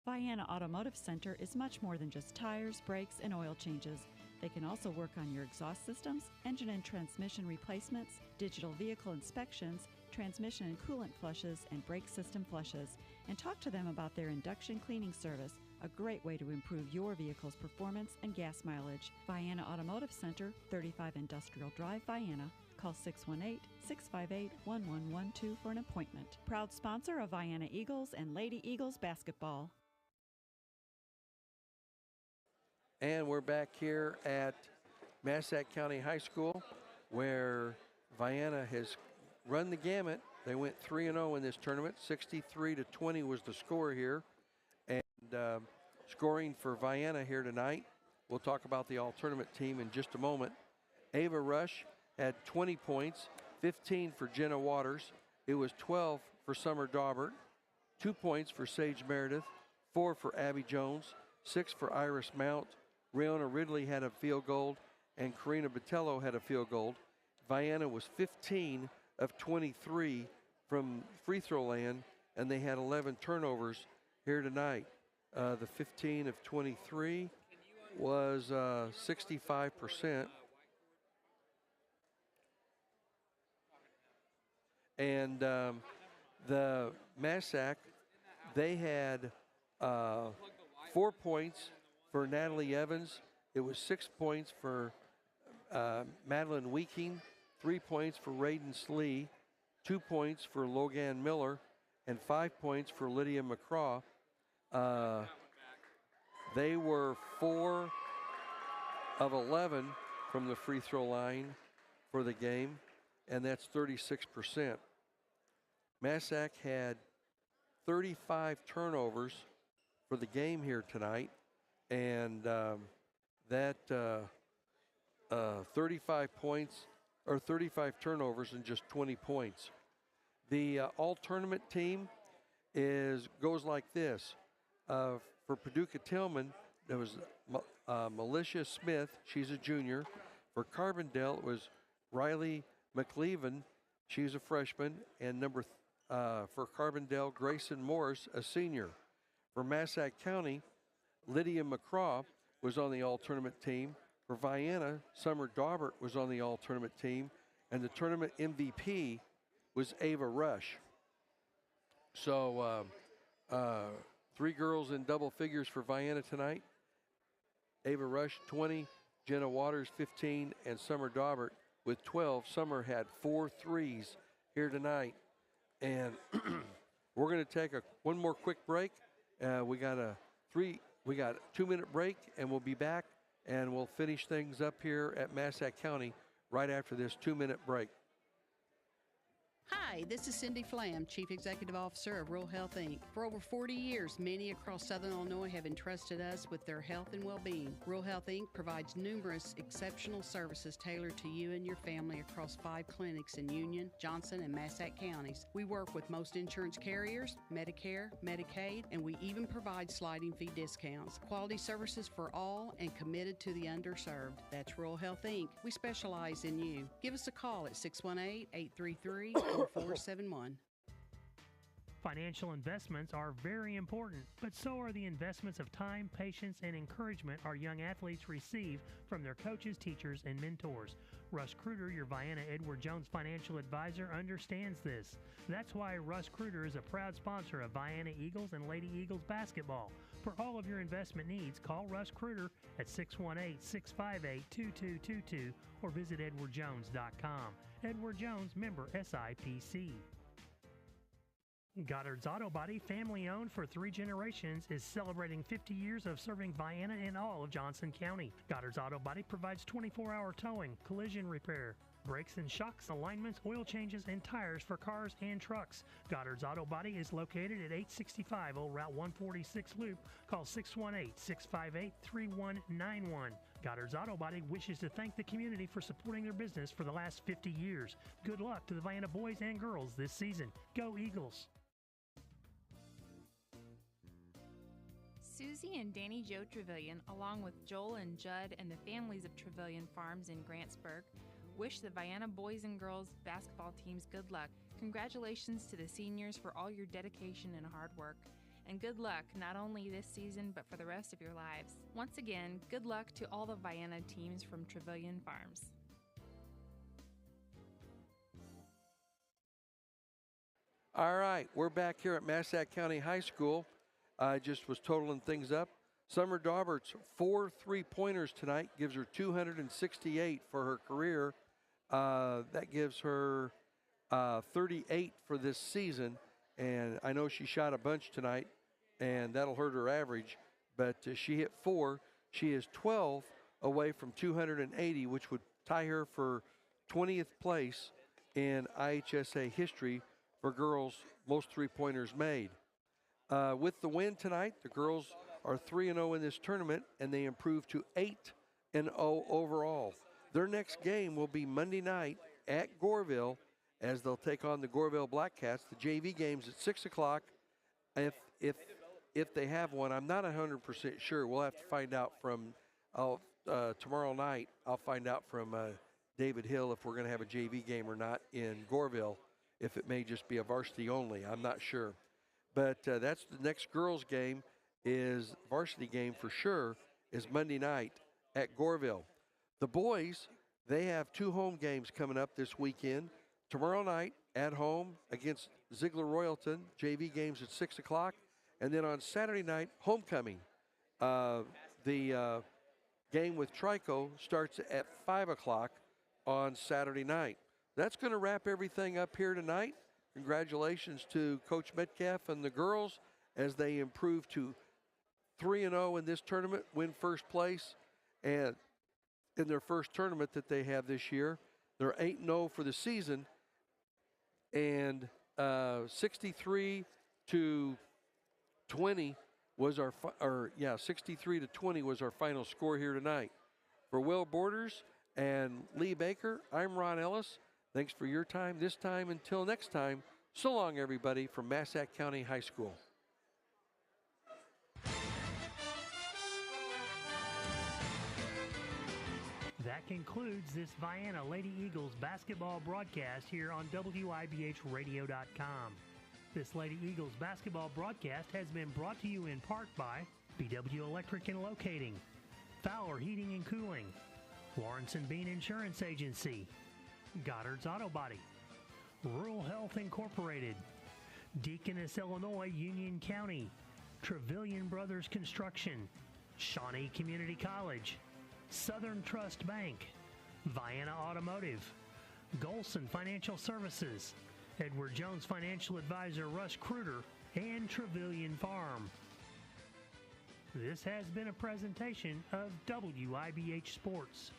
Vienna Automotive Center is much more than just tires, brakes, and oil changes. They can also work on your exhaust systems, engine and transmission replacements, digital vehicle inspections, transmission and coolant flushes, and brake system flushes. And talk to them about their induction cleaning service, a great way to improve your vehicle's performance and gas mileage. Vienna Automotive Center, 35 Industrial Drive, Vienna. Call 618-658-1112 for an appointment. Proud sponsor of Vienna Eagles and Lady Eagles basketball. And we're back here at Massac County High School, where Vienna has run the gamut. They went 3-0 in this tournament. 63-20 was the score here. And scoring for Vienna here tonight, we'll talk about the all-tournament team in just a moment. Ava Rush had 20 points, 15 for Jenna Waters. It was 12 for Summer Daubert, 2 points for Sage Meredith, 4 for Abby Jones, 6 for Iris Mount. Riona Ridley had a field goal, and Karina Botello had a field goal. Vienna was 15 of 23 from free throw land, and they had 11 turnovers here tonight. The 15 of 23 was 65%. And the Massac, they had 4 points for Natalie Evans. It was 6 points for Madeline Weeking, 3 points for Raiden Slee, 2 points for Logan Miller, and 5 points for Lydia McCraw. They were 4 of 11 from the free throw line for the game, and that's 36%. Massac had 35 turnovers for the game here tonight, and that 35 points or 35 turnovers and just 20 points. The all-tournament team goes like this. For Paducah Tillman, there was Militia Smith. She's a junior. For Carbondale, it was Riley McLeaven. She's a freshman. And for Carbondale, Grayson Morris, a senior. For Massac County, Lydia McCraw was on the all-tournament team. For Vienna, Summer Daubert was on the all-tournament team. And the tournament MVP was Ava Rush. So 3 girls in double figures for Vienna tonight. Ava Rush, 20. Jenna Waters, 15. And Summer Daubert with 12. Summer had 4 threes here tonight. And we're going to take one more quick break. We got a 2-minute break, and we'll be back, and we'll finish things up here at Massac County right after this 2-minute break. Hi, this is Cindy Flam, Chief Executive Officer of Rural Health, Inc. For over 40 years, many across Southern Illinois have entrusted us with their health and well-being. Rural Health, Inc. provides numerous exceptional services tailored to you and your family across 5 clinics in Union, Johnson, and Massac counties. We work with most insurance carriers, Medicare, Medicaid, and we even provide sliding fee discounts. Quality services for all and committed to the underserved. That's Rural Health, Inc. We specialize in you. Give us a call at 618-833-4471. Financial investments are very important, but so are the investments of time, patience, and encouragement our young athletes receive from their coaches, teachers, and mentors. Russ Kruger, your Vienna Edward Jones financial advisor, understands this. That's why Russ Kruger is a proud sponsor of Vienna Eagles and Lady Eagles basketball. For all of your investment needs, call Russ Kruger at 618-658-2222 or visit edwardjones.com. Edward Jones, member SIPC. Goddard's Auto Body, family owned for 3 generations, is celebrating 50 years of serving Vienna and all of Johnson County. Goddard's Auto Body provides 24-hour towing, collision repair, brakes and shocks, alignments, oil changes, and tires for cars and trucks. Goddard's Auto Body is located at 865 Old Route 146 Loop. Call 618-658-3191. Goddard's Auto Body wishes to thank the community for supporting their business for the last 50 years. Good luck to the Vienna boys and girls this season. Go Eagles! Susie and Danny Joe Trevelyan, along with Joel and Judd and the families of Trevelyan Farms in Grantsburg, wish the Vienna boys and girls basketball teams good luck. Congratulations to the seniors for all your dedication and hard work. And good luck not only this season but for the rest of your lives. Once again, good luck to all the Vienna teams from Trevelyan Farms. All right, we're back here at Massac County High School. I just was totaling things up. Summer Daubert's 4 3-pointers tonight, gives her 268 for her career. That gives her 38 for this season. And I know she shot a bunch tonight, and that'll hurt her average. But she hit 4. She is 12 away from 280, which would tie her for 20th place in IHSA history for girls' most 3-pointers made. With the win tonight, the girls are 3-0 in this tournament, and they improve to 8-0 overall. Their next game will be Monday night at Goreville, as they'll take on the Goreville Blackcats. The JV game's at 6 o'clock. If they have one, I'm not 100% sure. We'll have to find out from tomorrow night. I'll find out from David Hill if we're going to have a JV game or not in Goreville. If it may just be a varsity only, I'm not sure. But that's the next girls' game, is varsity game for sure, is Monday night at Goreville. The boys, they have 2 home games coming up this weekend. Tomorrow night at home against Ziegler Royalton, JV games at 6 o'clock. And then on Saturday night, homecoming. The game with Trico starts at 5 o'clock on Saturday night. That's going to wrap everything up here tonight. Congratulations to Coach Metcalf and the girls as they improve to 3-0 in this tournament, win first place, and in their first tournament that they have this year. They're 8-0 for the season, and 63 to 20 was 63 to 20 was our final score here tonight. For Will Borders and Lee Baker, I'm Ron Ellis. Thanks for your time this time. Until next time, so long, everybody, from Massac County High School. That concludes this Vienna Lady Eagles basketball broadcast here on WIBHradio.com. This Lady Eagles basketball broadcast has been brought to you in part by BW Electric and Locating, Fowler Heating and Cooling, Lawrence and Bean Insurance Agency, Goddard's Auto Body, Rural Health Incorporated, Deaconess, Illinois, Union County, Trevelyan Brothers Construction, Shawnee Community College, Southern Trust Bank, Vienna Automotive, Golson Financial Services, Edward Jones Financial Advisor Russ Kruger, and Trevelyan Farm. This has been a presentation of WIBH Sports.